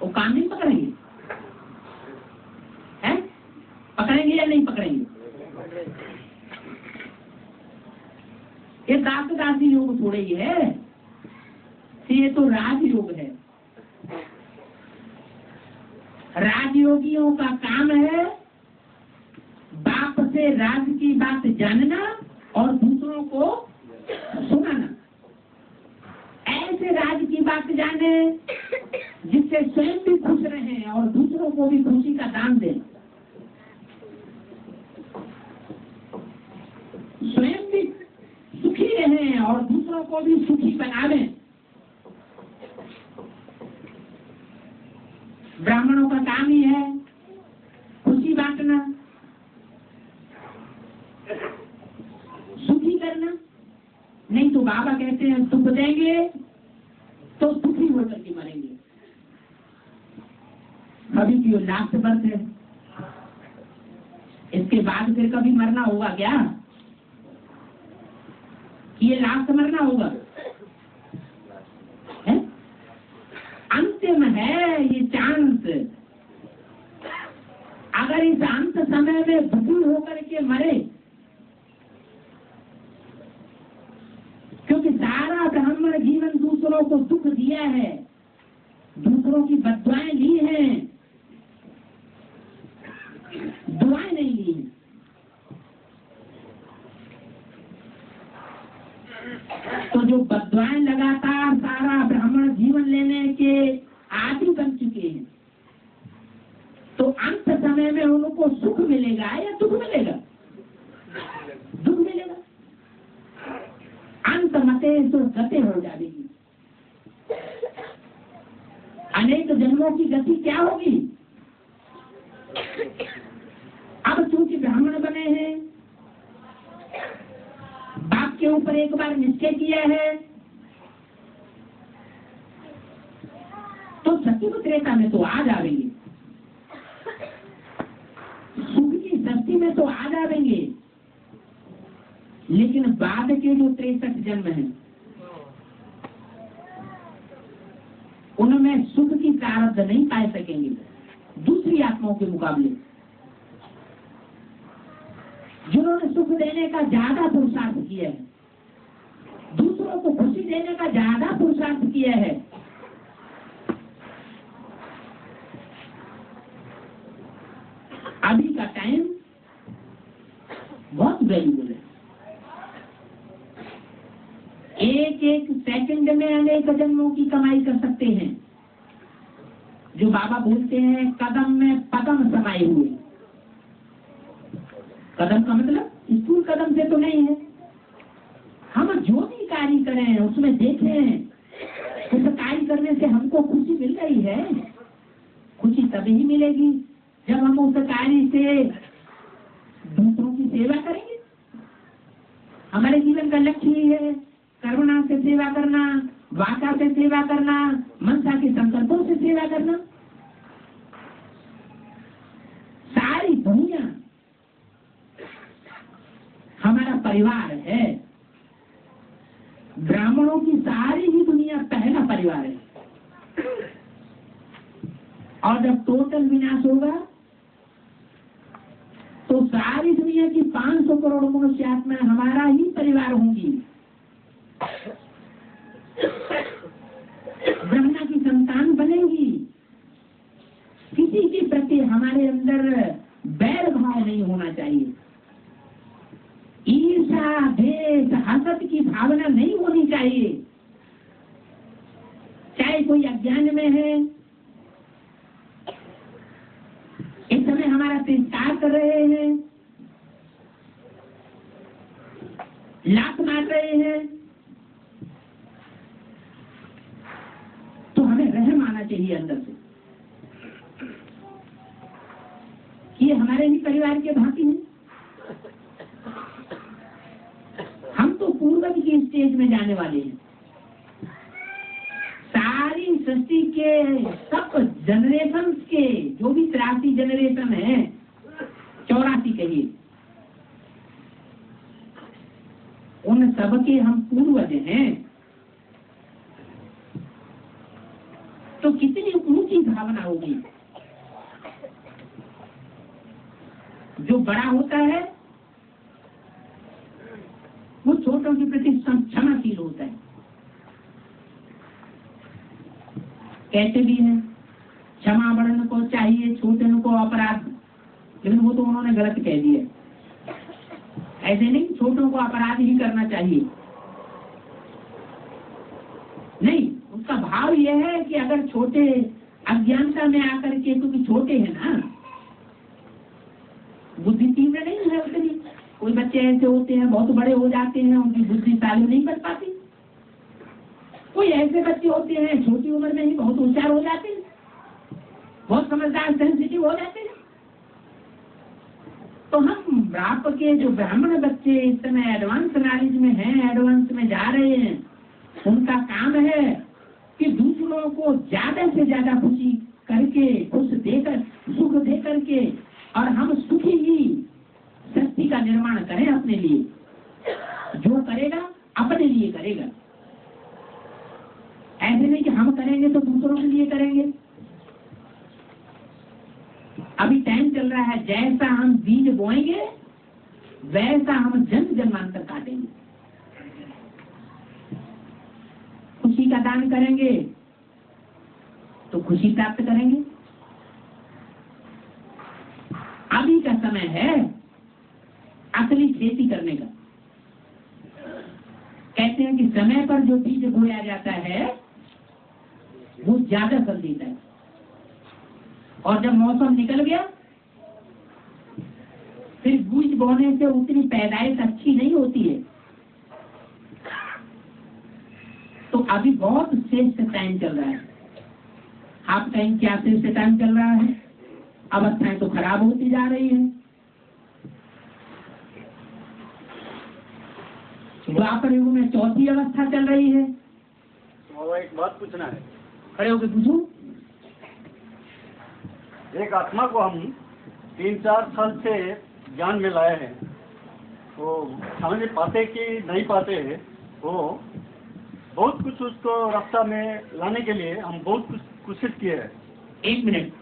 वो कान नहीं पकड़ेंगे, है? पकड़ेंगे या नहीं पकड़ेंगे? ये दासी योग थोड़े ही है, ये तो राजयोग है। राजयोगियों का काम है बाप से राज की बात जानना और दूसरों को सुनाना। ऐसे राज की बात जाने जिससे स्वयं भी खुश रहे और दूसरों को भी खुशी का दान दें, स्वयं भी सुखी रहें और दूसरों को भी सुखी बनावें। ब्राह्मणों का काम ही है खुशी बांटना, सुखी करना। नहीं तो बाबा कहते हैं सुख देंगे तो सुखी होकर के मरेंगे। अभी की लास्ट बर्थ है, इसके बाद फिर कभी मरना होगा क्या? ये लास्ट मरना होगा है? अंतिम है ये चांस। अगर इस अंत समय में दुखी होकर के मरे, क्योंकि सारा ब्राह्मण जीवन दूसरों को दुख दिया है, दूसरों की बद्दुआएं ली हैं, दुआएं नहीं ली हैं। तो जो बद्दुआएं लगातार सारा ब्राह्मण जीवन लेने के आदि बन चुके हैं, तो अंत समय में उनको सुख मिलेगा या दुख मिलेगा? दुख मिलेगा। अंत मते तो गति हो जाएगी। अनेक जन्मों की गति क्या होगी? अब चूंकि ब्राह्मण बने हैं, बाप के ऊपर एक बार निश्चय किया है, तो सत्युग त्रेता में तो आ जाएंगे, सुख की सृष्टि में तो आ जाएंगे, लेकिन बाद के जो 63 जन्म हैं उनमें सुख की प्रारब्ध नहीं पाए सकेंगे दूसरी आत्माओं के मुकाबले, जिन्होंने सुख देने का ज्यादा पुरुषार्थ किया है, दूसरों को खुशी देने का ज्यादा पुरुषार्थ किया है। अभी का टाइम बहुत वैल्यूबल है। एक एक सेकंड में अनेक जन्मों की कमाई कर सकते हैं। जो बाबा बोलते हैं कदम में पदम समाये हुए। कदम का मतलब स्थूल कदम से तो नहीं है। हम जो भी कार्य करें उसमें देखें, उस कार्य करने से हमको खुशी मिल रही है। खुशी तभी मिलेगी जब हम उस कार्य से दूसरों की सेवा करेंगे। हमारे जीवन का लक्ष्य ही है करुणा से सेवा करना, वाचा से सेवा करना, मनसा के संकल्पों से सेवा करना। सारी दुनिया हमारा परिवार है। ब्राह्मणों की सारी ही दुनिया पहला परिवार है। और जब टोटल विनाश होगा तो सारी दुनिया की 500 करोड़ मनुष्य आत्मा हमारा ही परिवार होंगी। ब्रह्मा की संतान बनेगी। किसी के प्रति हमारे अंदर बैर भाव नहीं होना चाहिए। ईर्ष्या, द्वेष, हसद की भावना नहीं होनी चाहिए। चाहे कोई अज्ञान में है, इस समय हमारा तिरस्कार कर रहे हैं, लात मार रहे हैं, तो हमें रहम आना चाहिए अंदर से कि ये हमारे ही परिवार के भांति हैं। हम तो पूर्वज की स्टेज में जाने वाले हैं। सारी सृष्टि के सब जनरेशन के जो भी 83 जनरेशन है, 84 कहिए, उन सबके हम पूर्वज हैं। तो कितनी ऊंची भावना होगी। जो बड़ा होता है वो छोटों के प्रति क्षमाशील होता है। कहते भी हैं क्षमा बढ़ने को चाहिए छोटे को अपराध, लेकिन वो तो उन्होंने गलत कह दिया। ऐसे नहीं, छोटों को अपराध ही करना चाहिए नहीं। उसका भाव यह है कि अगर छोटे अज्ञानता में आकर के, क्योंकि छोटे हैं ना, बुद्धि तीव्र नहीं है उतनी। कोई बच्चे ऐसे होते हैं बहुत बड़े हो जाते हैं, उनकी बुद्धि तालु नहीं बन पाती। कोई ऐसे बच्चे होते हैं छोटी उम्र में ही बहुत होशियार हो जाते हैं, बहुत समझदार, सेंसिटिव हो जाते हैं। तो हम आपके जो ब्राह्मण बच्चे इस समय एडवांस नॉलेज में हैं, एडवांस में जा रहे हैं, उनका काम है कि दूसरों को ज्यादा से ज्यादा खुशी करके, खुश देकर, सुख दे करके, और हम सुखी ही सृष्टि का निर्माण करें अपने लिए। जो करेगा अपने लिए करेगा, ऐसे नहीं कि हम करेंगे तो दूसरों के लिए करेंगे। अभी टाइम चल रहा है, जैसा हम बीज बोएंगे वैसा हम जन्म जन्मांतर काटेंगे। खुशी का दान करेंगे तो खुशी प्राप्त करेंगे। अभी का समय है असली खेती करने का। कहते हैं कि समय पर जो बीज बोया जाता है वो ज्यादा फल देता है, और जब मौसम निकल गया फिर बीज बोने से उतनी पैदाइश अच्छी नहीं होती है। तो अभी बहुत श्रेष्ठ टाइम चल रहा है। आप कहें क्या श्रेष्ठ टाइम चल रहा है? अवस्थाएं तो खराब होती जा रही है। द्वापर युग में चौथी अवस्था चल रही है। एक बात पूछना है। खड़े होकर पूछो। एक आत्मा को हम 3-4 साल से ज्ञान में लाए हैं, तो समझ पाते कि नहीं पाते हैं, वो बहुत कुछ उसको रास्ता में लाने के लिए हम बहुत कुछ कोशिश किए हैं। 1 मिनट,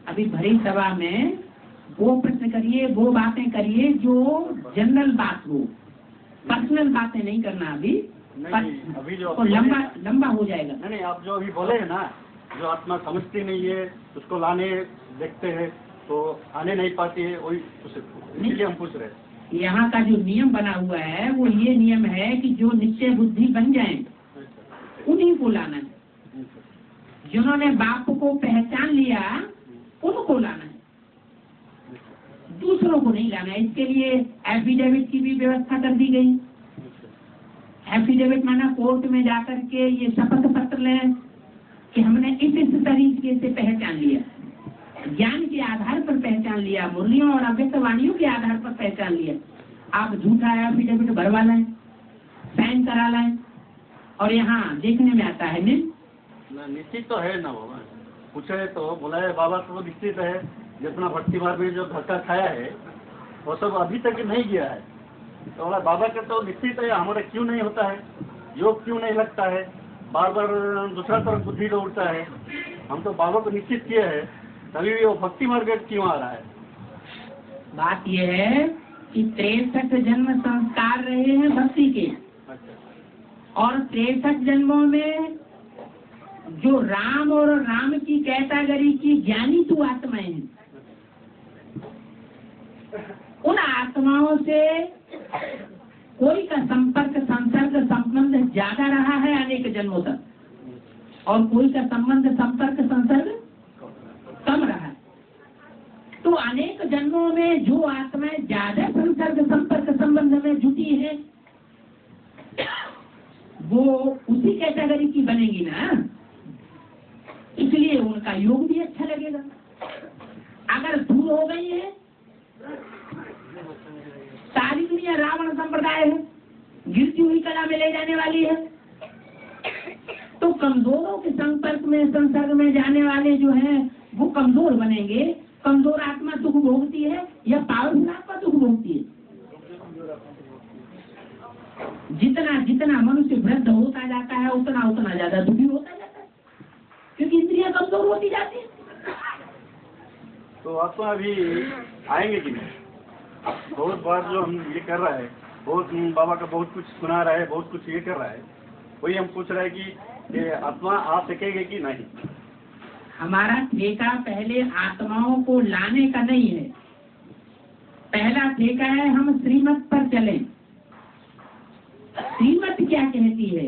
अभी भरी सभा में वो प्रश्न करिए, वो बातें करिए जो जनरल बात हो, पर्सनल बातें नहीं करना। अभी जो तो लंबा हो जाएगा। नहीं, आप जो अभी बोले हैं ना, जो आत्मा समझती नहीं है उसको लाने देखते हैं तो आने नहीं पाती है, वही इसलिए हम पूछ रहे हैं। यहाँ का जो नियम बना हुआ है वो ये नियम है कि जो निश्चय बुद्धि बन जाए उन्हीं को लाना है। जिन्होंने बाप को पहचान लिया उनको लाना है, दूसरों को नहीं लाना है। इसके लिए एफिडेविट की भी व्यवस्था कर दी गई। एफिडेविट माना कोर्ट में जाकर के ये शपथ पत्र लें कि हमने इस तरीके से पहचान लिया, ज्ञान के आधार पर पहचान लिया, मुरलियों और अव्यक्त वाणियों के आधार पर पहचान लिया। आप झूठा एफिडेविट भरवा लें, साइन करा लें, और यहाँ देखने में आता है निश्चित तो है ना। बाबा पूछे तो बोला है बाबा तो निश्चित है, जितना भक्ति मार्ग में जो धक्का खाया है वो सब अभी तक नहीं गया है। तो बोला बाबा का तो निश्चित है, हमारा क्यों नहीं होता है, योग क्यों नहीं लगता है, बार बार दूसरा तरफ बुद्धि तो उड़ता है। हम तो बाबा को निश्चित किए हैं, तभी भी वो भक्ति मार्ग क्यों आ रहा है। बात यह है कि 63 जन्म संस्कार रहे हैं भक्ति के, और 63 जन्मों में जो राम और राम की कैटेगरी की ज्ञानी तू आत्माएं हैं, उन आत्माओं से कोई का संपर्क, संसर्ग, संबंध ज्यादा रहा है अनेक जन्मों तक, और कोई का संबंध, संपर्क, संसर्ग कम रहा है। तो अनेक जन्मों में जो आत्माएं ज्यादा संसर्ग, संपर्क, संबंध में जुटी है वो उसी कैटेगरी की बनेगी ना, इसलिए उनका योग भी अच्छा लगेगा। अगर दूर हो गई है, सारी दुनिया रावण संप्रदाय है, गिरती हुई कला में ले जाने वाली है, तो कमजोरों के संपर्क में, संसर्ग में जाने वाले जो हैं वो कमजोर बनेंगे। कमजोर आत्मा दुख भोगती है या पावरफुल आत्मा दुख भोगती है? जितना जितना मनुष्य वृद्ध होता जाता है उतना उतना ज्यादा दुखी होता जाता है, क्योंकि इंद्रियां कमजोर होती जाती है। तो आत्मा अभी आएंगे कि नहीं? बहुत बार जो हम ये कर रहा है, बहुत बाबा का बहुत कुछ सुना रहा है, बहुत कुछ ये कर रहा है, वही हम पूछ रहे हैं कि ये आत्मा आ सकेगी कि नहीं। हमारा ठेका पहले आत्माओं को लाने का नहीं है, पहला ठेका है हम श्रीमत पर चलें। श्रीमत क्या कहती है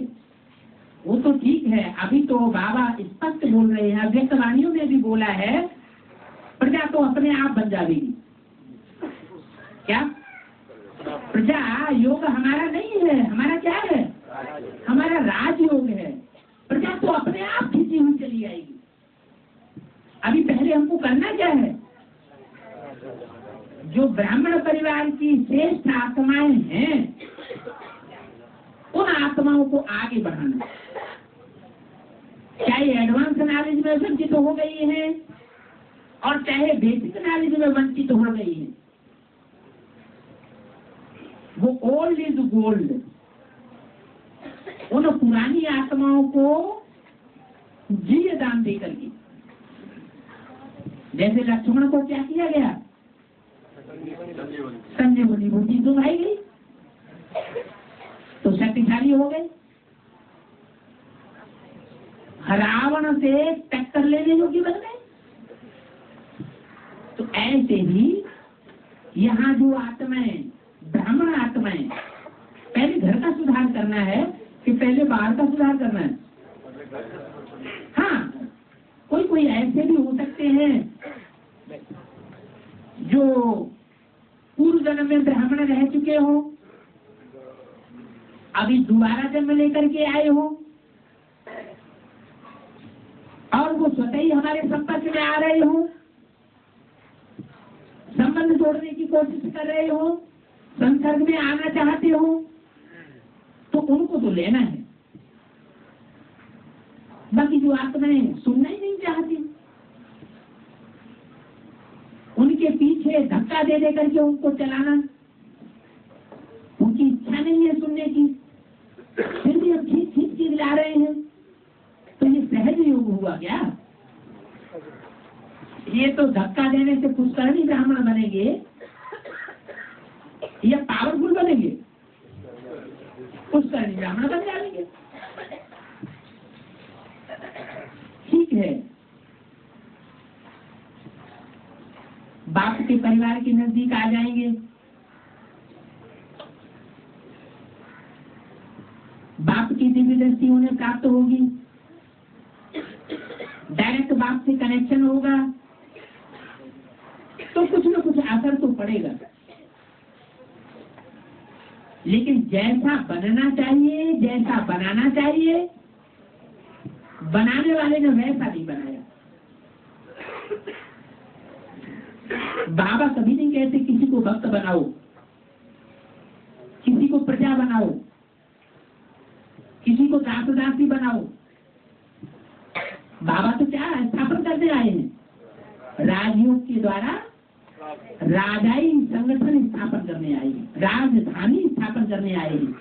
वो तो ठीक है, अभी तो बाबा स्पष्ट बोल रहे हैं, अव्यक्त वाणियों में भी बोला है, प्रजा तो अपने आप बन जाएगी। क्या प्रजा योग हमारा नहीं है, हमारा क्या है, हमारा राजयोग है। प्रजा तो अपने आप खींची हुई चली आएगी। अभी पहले हमको करना क्या है, जो ब्राह्मण परिवार की श्रेष्ठ आत्माएं हैं उन आत्माओं को आगे बढ़ाना। चाहे एडवांस नॉलेज में वंचित हो गई है और चाहे बेसिक नॉलेज में वंचित हो गई है, वो ओल्ड इज गोल्ड। उन पुरानी आत्माओं को जीव दान दे करके, जैसे लक्ष्मण को क्या किया गया, संजीवनी बूटी सुनाई गई तो शक्तिशाली हो गए, रावण से टक्कर लेने योग्य बन गए। तो ऐसे ही यहाँ जो आत्माएं, ब्राह्मण आत्माएं, पहले घर का सुधार करना है कि पहले बाहर का सुधार करना है? हाँ, कोई कोई ऐसे भी हो सकते हैं जो पूर्व जन्म में ब्राह्मण रह चुके हो, अभी दोबारा जन्म लेकर के आए हो और वो स्वतः ही हमारे संपर्क में आ रहे हो, संबंध जोड़ने की कोशिश कर रहे हो, संसर्ग में आना चाहते हो, तो उनको तो लेना है। बाकी जो आत्माएं सुनना ही नहीं चाहती, उनके पीछे धक्का दे करके उनको चलाना, उनकी इच्छा नहीं है सुनने की, फिर भी हम खींच खींच के ला रहे हैं, तो ये सहज योग हुआ क्या? ये तो धक्का देने से पुष्करणी ब्राह्मण बनेंगे या पावरफुल बनेंगे? पुष्करणी ब्राह्मण बन जाएंगे। ठीक है, बाप के परिवार के नजदीक आ जाएंगे, बाप की दिव्य दृष्टि उन्हें प्राप्त होगी, डायरेक्ट बाप से कनेक्शन होगा, तो कुछ न कुछ असर तो पड़ेगा। लेकिन जैसा बनना चाहिए, जैसा बनाना चाहिए, बनाने वाले ने वैसा नहीं बनाया। बाबा कभी नहीं कहते किसी को भक्त बनाओ, किसी को प्रजा बनाओ, किसी को दास दासी बनाओ। बाबा तो क्या स्थापन करने आए हैं, राजयोग के द्वारा राजाई संगठन स्थापन करने आए हैं, राजधानी स्थापन करने आए हैं।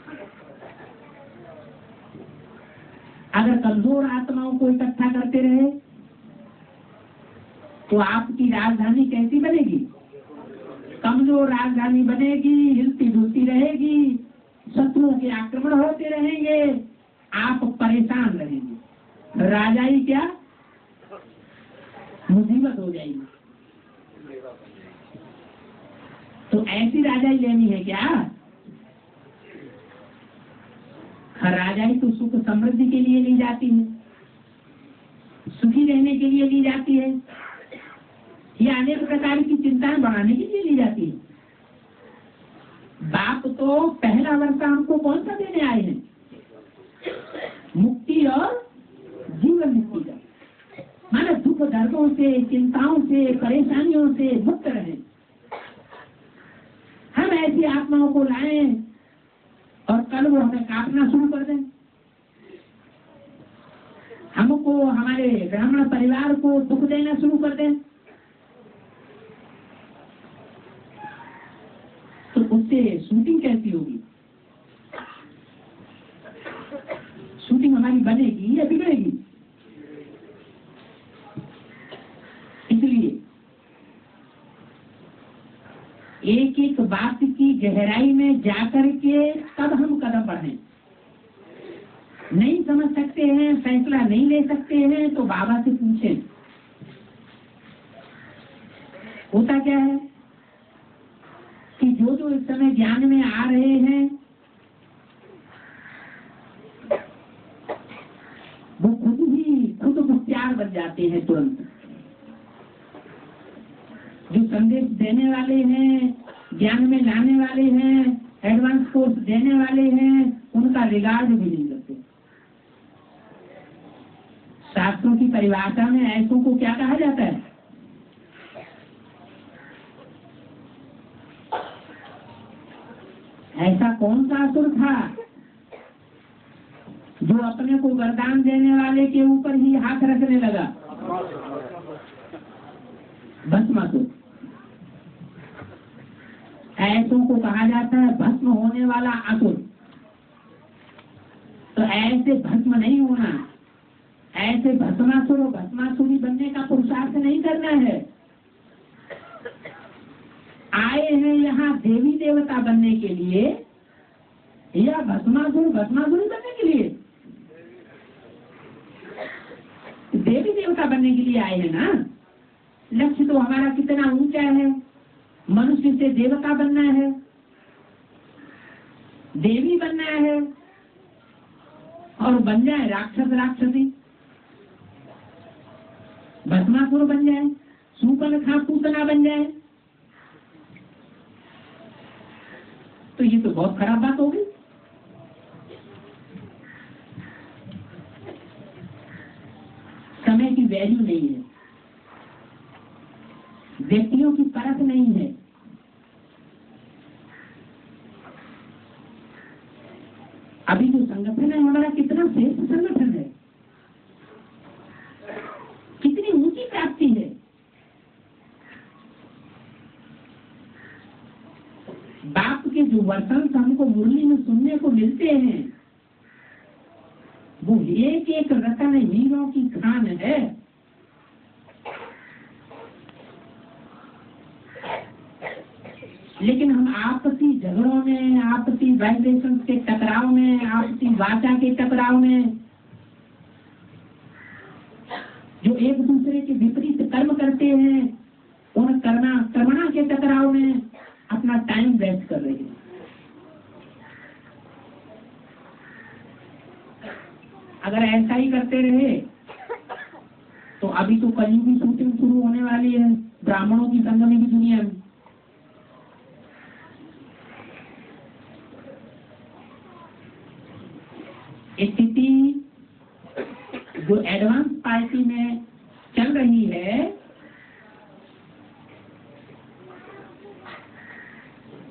अगर कमजोर आत्माओं को इकट्ठा करते रहे तो आपकी राजधानी कैसी बनेगी? कमजोर राजधानी बनेगी, हिलती डुलती रहेगी, शत्रुओं के आक्रमण होते रहेंगे, आप परेशान रहेंगे, राजाई क्या मुसीबत हो जाएगी। तो ऐसी राजाई लेनी है क्या? राजाई तो सुख समृद्धि के लिए ली जाती है, सुखी रहने के लिए ली जाती है, या अनेक प्रकार की चिंताएं बढ़ाने के लिए ली जाती है। बाप तो पहला वर्ष हमको कौन सा देने आए हैं? मुक्ति और जीवन मुक्ति का, माना दुख दर्दों से, चिंताओं से, परेशानियों से मुक्त रहे। हम ऐसी आत्माओं को लाएं और कल वो हमें काटना शुरू कर दें, हमको, हमारे ब्राह्मण परिवार को दुख देना शुरू कर दें, तो उससे शूटिंग कैसी होगी? शूटिंग हमारी बनेगी या बिगड़ेगी? इसलिए एक एक बात की गहराई में जाकर के तब हम कदम बढ़ें। नहीं समझ सकते हैं, फैसला नहीं ले सकते हैं, तो बाबा से पूछें। होता क्या है कि जो जो इस समय ज्ञान में आ रहे हैं वो खुद मुख्तियार बन जाते हैं तुरंत। जो संदेश देने वाले हैं, ज्ञान में लाने वाले हैं, एडवांस कोर्स देने वाले हैं, उनका रिगार्ड भी नहीं करते। शास्त्रों की परिभाषा में ऐसों को क्या कहा जाता है? ऐसा कौन सा असुर था जो वो अपने को वरदान देने वाले के ऊपर ही हाथ रखने लगा। भस्मासुर, ऐसों को कहा जाता है भस्म होने वाला असुर। तो ऐसे भस्म नहीं होना, ऐसे भस्मासुर और भस्मासुरी बनने का पुरुषार्थ नहीं करना है। आए हैं यहाँ देवी देवता बनने के लिए या भस्मासुर भस्मासुरी बनने के लिए? देवी देवता बनने के लिए आए हैं ना। लक्ष्य तो हमारा कितना ऊंचा है, मनुष्य से देवता बनना है, देवी बनना है, और बन जाए राक्षस राक्षसी, भस्मासुर बन जाए, सूर्पनखा पूतना बन जाए, तो ये तो बहुत खराब बात होगी। समय की वैल्यू नहीं है, व्यक्तियों की परख नहीं है। अभी जो संगठन है हमारा कितना श्रेष्ठ संगठन है, कितनी ऊंची प्राप्ति है। बाप के जो वर्तन हमको मुरली में सुनने को मिलते हैं वो एक एक रतन हीरों की खान है। लेकिन हम आपसी झगड़ों में, आपसी वाइब्रेशन के टकराव में, आपसी वाचा के टकराव में, जो एक दूसरे के विपरीत कर्म करते हैं, उन कर्मणा के टकराव में अपना टाइम वेस्ट कर रहे हैं। अगर ऐसा ही करते रहे तो अभी तो कलयुगी शूटिंग शुरू होने वाली है ब्राह्मणों की संगमी की दुनिया में। स्थिति जो एडवांस पार्टी में चल रही है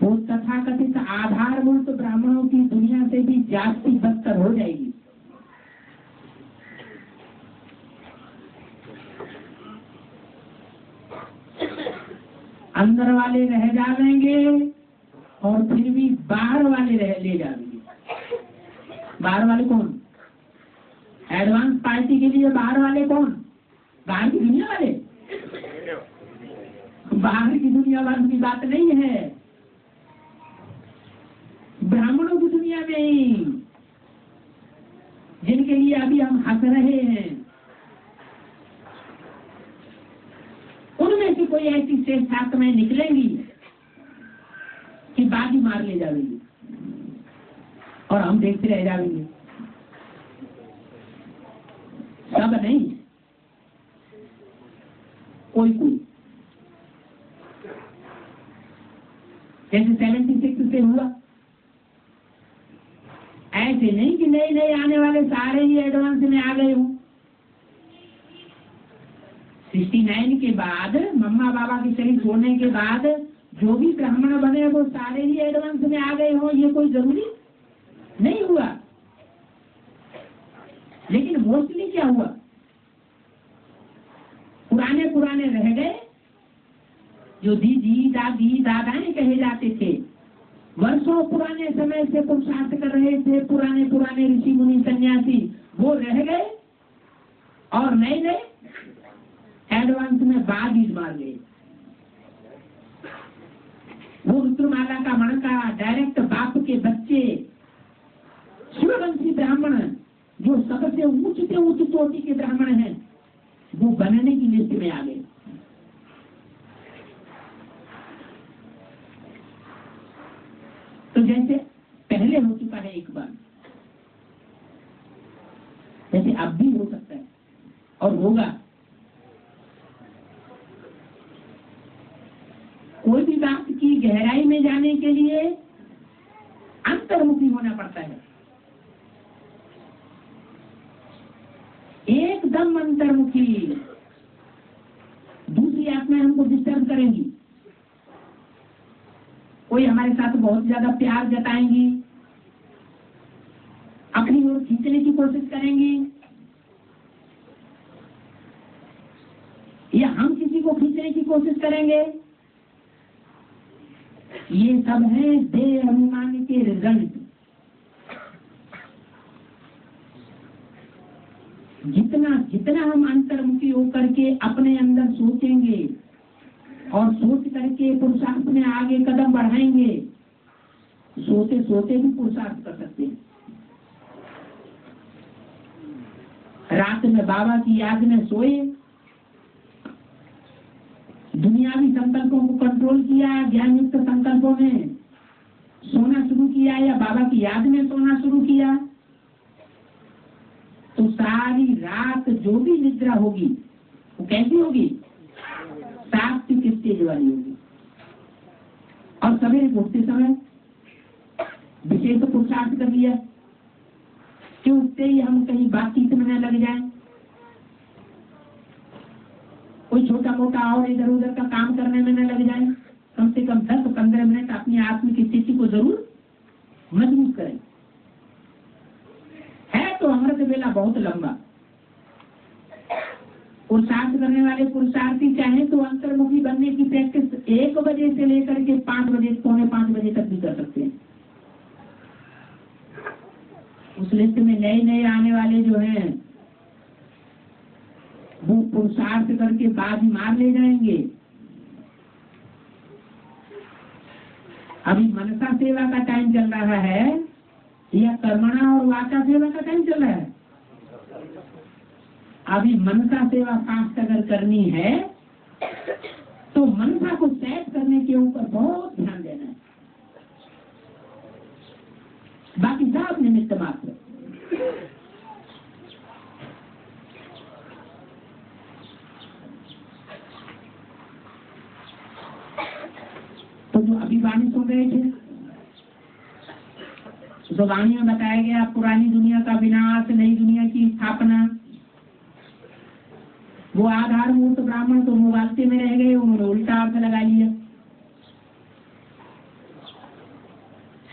वो तथाकथित आधारभूत ब्राह्मणों की दुनिया से भी जास्ती बदतर हो जाएगी। अंदर वाले रह जाएंगे और फिर भी बाहर वाले ले जाएंगे। बाहर वाले कौन? एडवांस पार्टी के लिए बाहर वाले कौन? बाहर की दुनिया वाले। बाहर की दुनिया वालों की बात नहीं है, ब्राह्मणों की दुनिया में ही, जिनके लिए अभी हम हंस रहे हैं, उनमें से कोई ऐसी श्रेष्ठ में निकलेंगी कि बाजी मार ले जाएंगी और हम देखते रह जाएंगे। सब नहीं, कोई कोई, जैसे 76 से हुआ, ऐसे नहीं कि नए नए आने वाले सारे ही एडवांस में आ गए हूं। 69 के बाद, मम्मा बाबा के शरीर छोड़ने के बाद जो भी ब्राह्मण बने वो सारे ही एडवांस में आ गए हो, ये कोई जरूरी नहीं हुआ। लेकिन मोस्टली क्या हुआ, पुराने पुराने रह गए, जो दीदी दादी दादाएं कहे जाते थे, वर्षों पुराने समय से पुरुषार्थ कर रहे थे, पुराने पुराने ऋषि मुनि सन्यासी, वो रह गए और नए नए एडवांस में बाजी मार गए। वो रुद्रमाला का मणका डायरेक्ट बाप के बच्चे सूर्यवंशी ब्राह्मण जो सबसे ऊंच से ऊंच चोटी के ब्राह्मण हैं, वो बनने की लिस्ट में आ गए। तो जैसे पहले हो चुका है एक बार, जैसे अब भी हो सकता है और होगा। कोई भी बात की गहराई में जाने के लिए अंतर्मुखी होना पड़ता है, एकदम अंतर्मुखी। दूसरी आत्माएं हमको डिस्टर्ब करेंगी, कोई हमारे साथ बहुत ज्यादा प्यार जताएंगी, अपनी ओर खींचने की कोशिश करेंगे या हम किसी को खींचने की कोशिश करेंगे? ये सब है देह अभिमान के रिजल्ट। जितना जितना हम अंतर्मुखी होकर के अपने अंदर सोचेंगे और सोच करके पुरुषार्थ में आगे कदम बढ़ाएंगे, सोते सोते भी पुरुषार्थ कर सकते हैं। रात में बाबा की याद में सोए, दुनियावी संकल्पों को कंट्रोल किया, ज्ञान युक्त संकल्पों में सोना शुरू किया या बाबा की याद में सोना शुरू किया, तो सारी रात जो भी निद्रा होगी वो कैसी होगी? सात्विक स्टेज वाली होगी। और सवेरे उठते समय विशेष पुरुषार्थ कर लिया कि उठते ही हम कहीं बातचीत में न लग जाएं, कोई छोटा मोटा और इधर उधर का काम करने में न लग जाए। कम से कम 10-15 मिनट अपनी आत्मिक स्थिति को जरूर मजबूत करें। है तो अमृत बेला बहुत लंबा। पुरुषार्थ करने वाले पुरुषार्थी चाहे तो अंतर्मुखी बनने की प्रैक्टिस 1 बजे से लेकर के 5 बजे, पौने 5 बजे तक भी कर सकते हैं। उस लिस्ट में नए नए आने वाले जो हैं वो पुरुषार्थ करके बाजी मार ले जाएंगे। अभी मनसा सेवा का टाइम चल रहा है या कर्मणा और वाचा सेवा का टाइम चल रहा है? अभी मनसा सेवा फास्ट अगर करनी है तो मनसा को सेट करने के ऊपर बहुत ध्यान देना है। बाकी सब निमित्त मात्र। तो जो अभी वाणी सुन रहे थे, तो वाणी में बताया गया पुरानी दुनिया का विनाश, नई दुनिया की स्थापना। वो आधारभूत ब्राह्मण तो मुगालते में रह गए, उन्होंने उल्टा अर्थ लगा लिया।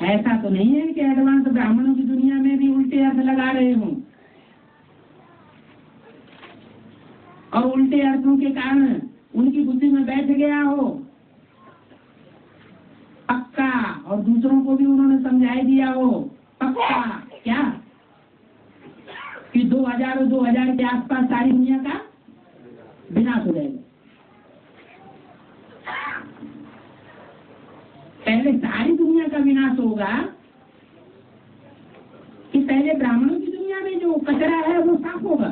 ऐसा तो नहीं है कि एडवांस ब्राह्मणों की दुनिया में भी उल्टे अर्थ लगा रहे हों और उल्टे अर्थों के कारण उनकी बुद्धि में बैठ गया हो पक्का, और दूसरों को भी उन्होंने समझाई दिया हो पक्का क्या कि 2000 के आसपास सारी दुनिया का विनाश हो जाएगा। पहले सारी दुनिया का विनाश होगा कि पहले ब्राह्मणों की दुनिया में जो कचरा है वो साफ होगा?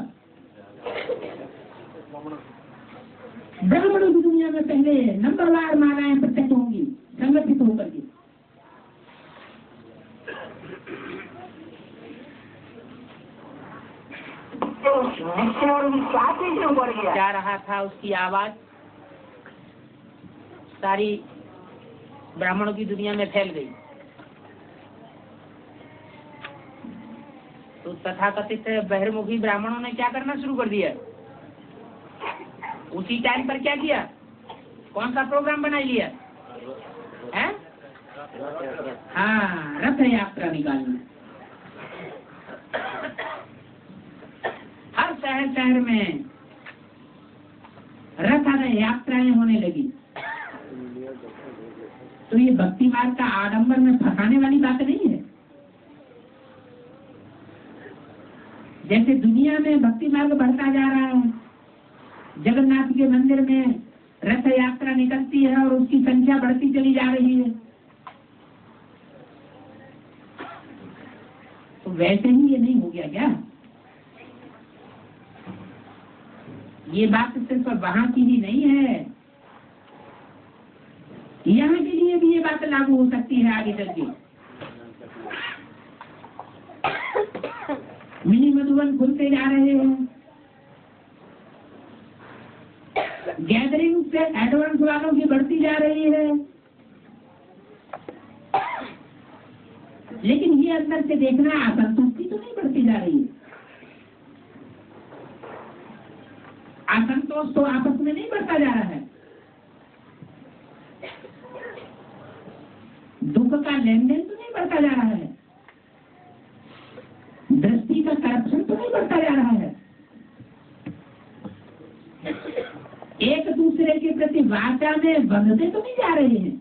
ब्राह्मणों की दुनिया में पहले नंबरवार मालाएं प्रत्यक्ष होंगी संगठित होकर के। जा रहा था उसकी आवाज सारी ब्राह्मणों की दुनिया में फैल गई। तो तथाकथित बहिर्मुखी ब्राह्मणों ने क्या करना शुरू कर दिया? उसी टाइम पर क्या किया? कौन सा प्रोग्राम बना लिया है? हाँ, रथ यात्रा निकालना। हर शहर में रथ यात्राएं होने लगी। तो ये भक्ति मार्ग का आडंबर में फंसाने वाली बात नहीं है। जैसे दुनिया में भक्ति मार्ग बढ़ता जा रहा है, जगन्नाथ के मंदिर में रथ यात्रा निकलती है और उसकी संख्या बढ़ती चली जा रही है, तो वैसे ही ये नहीं हो गया क्या? ये बात सिर्फ वहां की ही नहीं है, यहाँ के लिए भी ये बात लागू हो सकती है आगे चल के। मिनी मधुबन खुलते जा रहे हैं, गैदरिंग से एडवांस वालों की बढ़ती जा रही है, लेकिन ये अंदर से देखना असंतुष्टि तो नहीं बढ़ती जा रही है। असंतोष तो आपस में नहीं बढ़ता जा रहा है, दुख का लेन देन तो नहीं बढ़ता जा रहा है, दृष्टि प्रति वाचा में बंधते तो नहीं जा रहे हैं।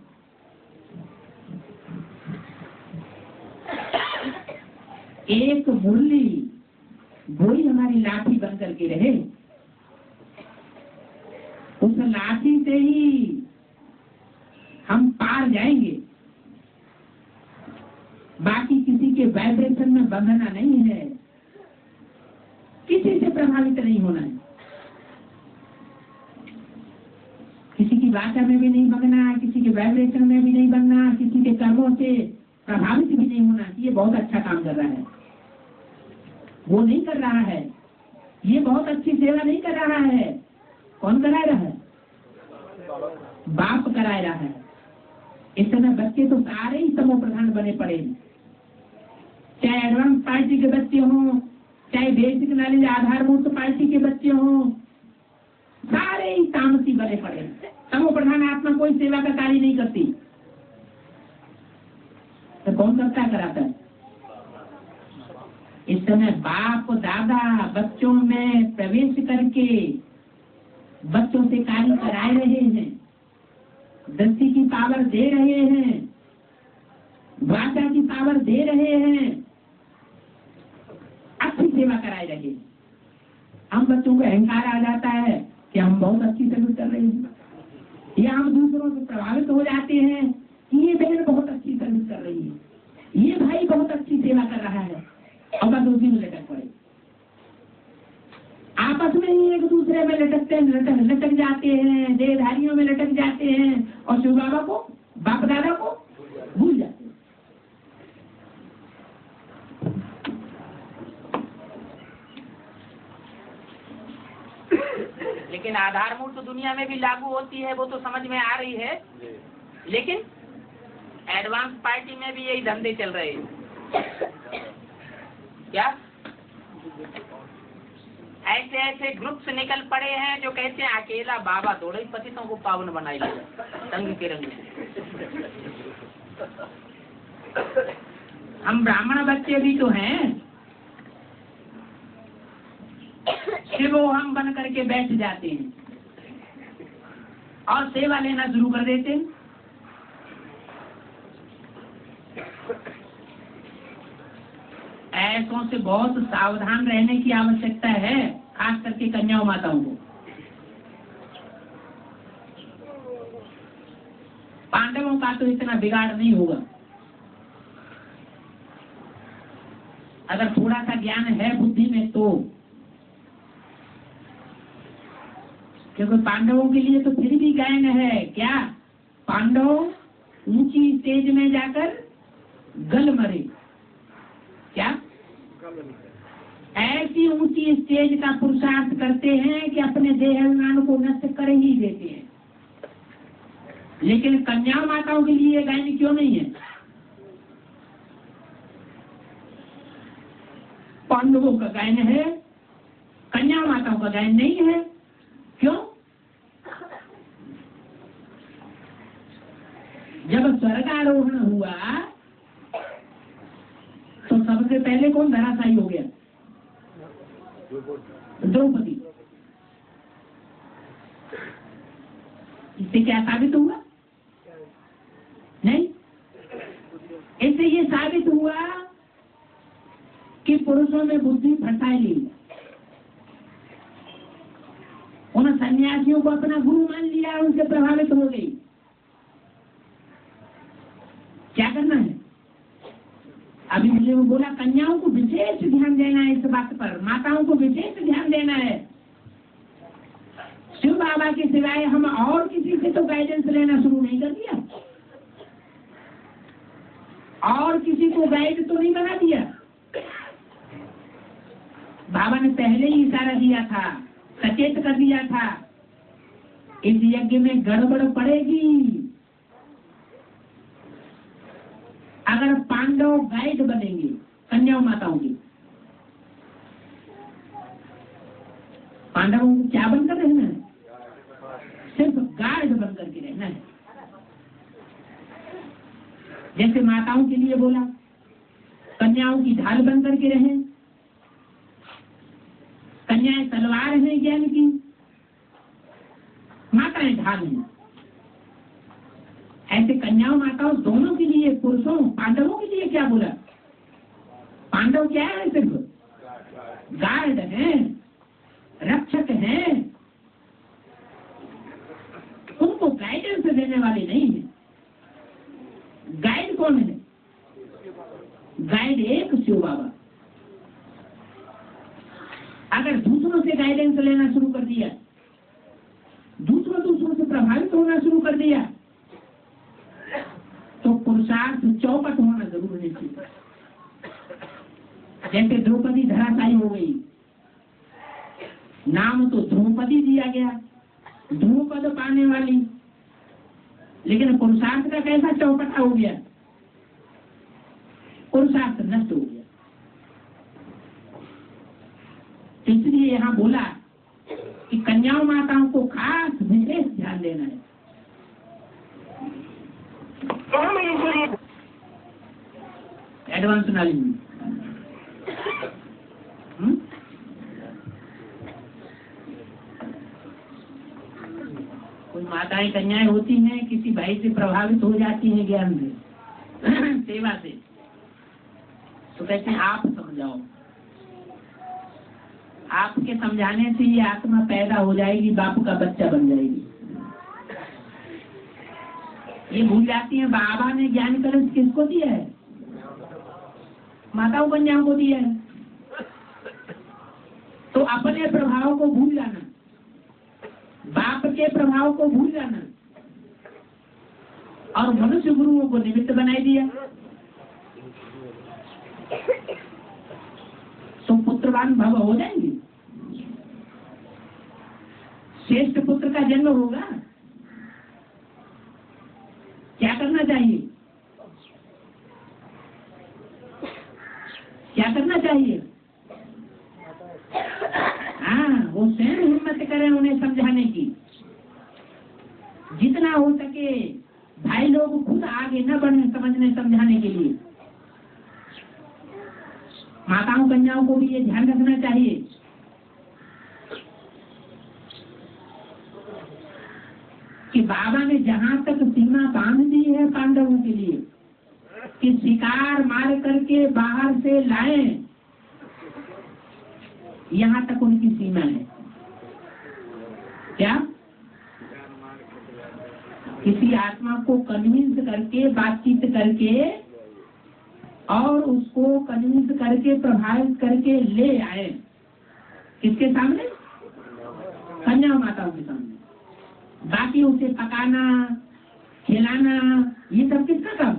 एक मुरली वही हमारी लाठी बन करके रहे, उस लाठी से ही हम पार जाएंगे, बाकी किसी के वाइब्रेशन में बंधना नहीं है, किसी से प्रभावित नहीं होना है, किसी की वाचा में भी नहीं बंधना, किसी के वाइब्रेशन में भी नहीं बनना, किसी के कर्मों से प्रभावित भी नहीं होना। ये बहुत अच्छा काम कर रहा है, वो नहीं कर रहा है, ये बहुत अच्छी सेवा नहीं कर रहा है। कौन करा रहा है? बाप करा रहा है। इस समय बच्चे तो सारे ही समूह प्रधान बने पड़े, चाहे एडवांस पार्टी के बच्चे हों, चाहे बेसिक नॉलेज आधारभूत पार्टी के बच्चे हों, सारे ही तामसी बने पड़े। समूह प्रधान आत्मा कोई सेवा का कार्य नहीं करती, तो कौन करता कराता है? इस समय बाप दादा बच्चों में प्रवेश करके बच्चों से कार्य कराए रहे हैं, दृष्टि की पावर दे रहे हैं, वाचा की पावर दे रहे हैं, अच्छी सेवा कराए रहे हैं। हम बच्चों को अहंकार आ जाता है कि हम बहुत अच्छी सर्विस कर रहे हैं, या हम दूसरों से प्रभावित हो जाते हैं कि ये बहन बहुत अच्छी सर्विस कर रही है, ये भाई बहुत अच्छी सेवा कर रहा है, और बस उसी में लटक पड़े। आपस में ही एक दूसरे में लटक जाते हैं, देहधारियों में लटक जाते हैं, और शिव बाबा को, बाप दादा को भूल जाते हैं। लेकिन आधारमूर्त तो दुनिया में भी लागू होती है, वो तो समझ में आ रही है, लेकिन एडवांस पार्टी में भी यही धंधे चल रहे हैं। क्या ऐसे ऐसे ग्रुप्स निकल पड़े हैं जो कहते हैं अकेला बाबा थोड़े ही पतितों को पावन बनाई लेगा रंग के रंग। हम ब्राह्मण बच्चे भी तो हैं, शिव हम बन करके बैठ जाते हैं और सेवा लेना शुरू कर देते हैं। ऐसों से बहुत सावधान रहने की आवश्यकता है, खास करके कन्याओं माताओं को। पांडवों का तो इतना बिगाड़ नहीं होगा, अगर थोड़ा सा ज्ञान है बुद्धि में तो, क्योंकि पांडवों के लिए तो फिर भी गायन है। क्या? पांडव ऊंची स्टेज में जाकर गल मरे। क्या? ऐसी ऊंची स्टेज का पुरुषार्थ करते हैं कि अपने देहाभिमान को नष्ट कर ही देते हैं। लेकिन कन्या माताओं के लिए गायन क्यों नहीं है? पांडवों का गायन है, कन्या माताओं का गायन नहीं है। क्यों? जब स्वर्गारोहण हुआ तो सबसे पहले कौन धराशायी हो गया? द्रौपदी। इससे क्या साबित हुआ? नहीं, इससे ये साबित हुआ कि पुरुषों में बुद्धि फसाई। उन सन्यासियों को अपना गुरु मान लिया, उनसे प्रभावित हो गई। क्या करना है? अभी मुझे वो बोला कन्याओं को विशेष ध्यान देना है, इस बात पर माताओं को विशेष ध्यान देना है। शिव बाबा के सिवाय हम और किसी से तो गाइडेंस लेना शुरू नहीं कर दिया, और किसी को गाइड तो नहीं बना दिया। बाबा ने पहले ही इशारा दिया था, सचेत कर दिया था, इस यज्ञ में गड़बड़ पड़ेगी अगर पांडव गाइड बनेंगे कन्या माताओं की। पांडवों को क्या बनकर रहना है? सिर्फ गाइड बनकर के रहना है। जैसे माताओं के लिए बोला कन्याओं की ढाल बनकर के रहें, कन्याएं तलवार हैं ज्ञान की, माताएं ढाल हैं। ऐसे कन्याओं माताओं दोनों के लिए, पुरुषों पांडवों के लिए क्या बोला? पांडव क्या है? सिर्फ गार्ड हैं, रक्षक हैं, उनको गाइडेंस देने वाले नहीं है। गाइड कौन है? गाइड एक शिव बाबा। अगर दूसरों से गाइडेंस लेना शुरू कर दिया, दूसरों से प्रभावित होना शुरू कर दिया, तो पुरुषार्थ चौपट होना जरूर है। जैसे द्रौपदी धराशायी हो गई, नाम तो द्रौपदी दिया गया, ध्रुवपद पाने वाली, लेकिन पुरुषार्थ का कैसा चौपटा हो गया? पुरुषार्थ नष्ट हो गया। इसलिए यहाँ बोला कि कन्याओं माताओं को खास विशेष ध्यान देना है। एडवांस नॉलेज में कोई माताएं कन्याएं होती हैं, किसी भाई से प्रभावित हो जाती हैं ज्ञान से, सेवा से, तो कहते हैं आप समझाओ। आपके समझाने से ये आत्मा पैदा हो जाएगी, बाप का बच्चा बन जाएगी। ये भूल जाती है बाबा ने ज्ञान कलश किसको दिया है? माताओं कन्याओं को दिया है। तो अपने प्रभाव को भूल जाना, बाप के प्रभाव को भूल जाना, और मनुष्य गुरुओं को निमित्त बनाई दिया, तो पुत्रवान भव हो जाएंगे। श्रेष्ठ पुत्र का जन्म होगा। क्या करना चाहिए? क्या करना चाहिए? हाँ, वो स्वयं हिम्मत करें उन्हें समझाने की। जितना हो सके भाई लोग खुद आगे न बढ़े समझने समझाने के लिए। माताओं कन्याओं को भी ये ध्यान रखना चाहिए कि बाबा ने जहां तक सीमा बांध दी है पांडवों के लिए कि शिकार मार करके बाहर से लाएं, यहाँ तक उनकी सीमा है। क्या? किसी आत्मा को कन्विंस करके, बातचीत करके और उसको कन्विंस करके, प्रभावित करके ले आए। किसके सामने? कन्या माताओं के सामने। बाकी उसे पकाना, खिलाना, ये सब किसका काम?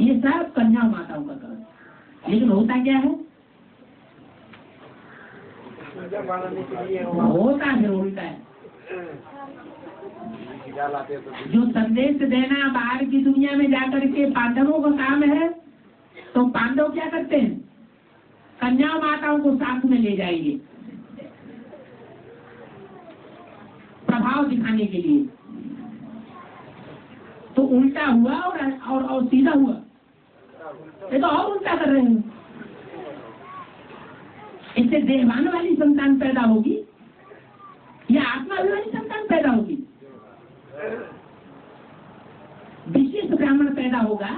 ये सब कन्या माताओं का काम। लेकिन होता क्या है? होता है उल्टा है। जो संदेश देना बाहर की दुनिया में जाकर के पांडवों का काम है, तो पांडव क्या करते हैं? कन्या माताओं को साथ में ले जाएंगे प्रभाव दिखाने के लिए। तो उल्टा हुआ और सीधा हुआ। ये तो और उल्टा कर रहे हैं। इससे देहवान वाली संतान पैदा होगी या आत्मा वाली संतान पैदा होगी? विशेष ब्राह्मण पैदा होगा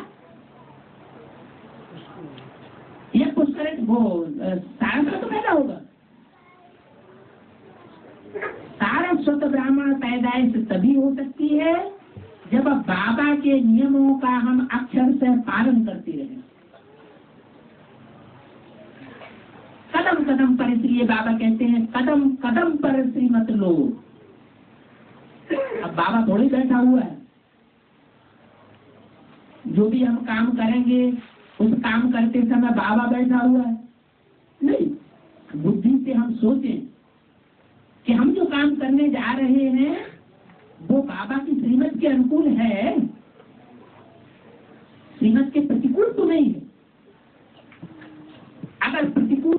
या पुष्कर वो सारस्वत पैदा होगा? सारस्वत ब्राह्मण पैदाइश तभी हो सकती है जब बाबा के नियमों का हम अक्षर से पालन करते रहें। कदम कदम पर, इसलिए बाबा कहते हैं कदम कदम पर श्रीमत लो। अब बाबा थोड़ी बैठा हुआ है। जो भी हम काम करेंगे उस काम करते समय बाबा बैठा हुआ है नहीं। बुद्धि से हम सोचें कि हम जो काम करने जा रहे हैं वो बाबा की श्रीमत के अनुकूल है, श्रीमत के प्रतिकूल तो नहीं है। अगर प्रतिकूल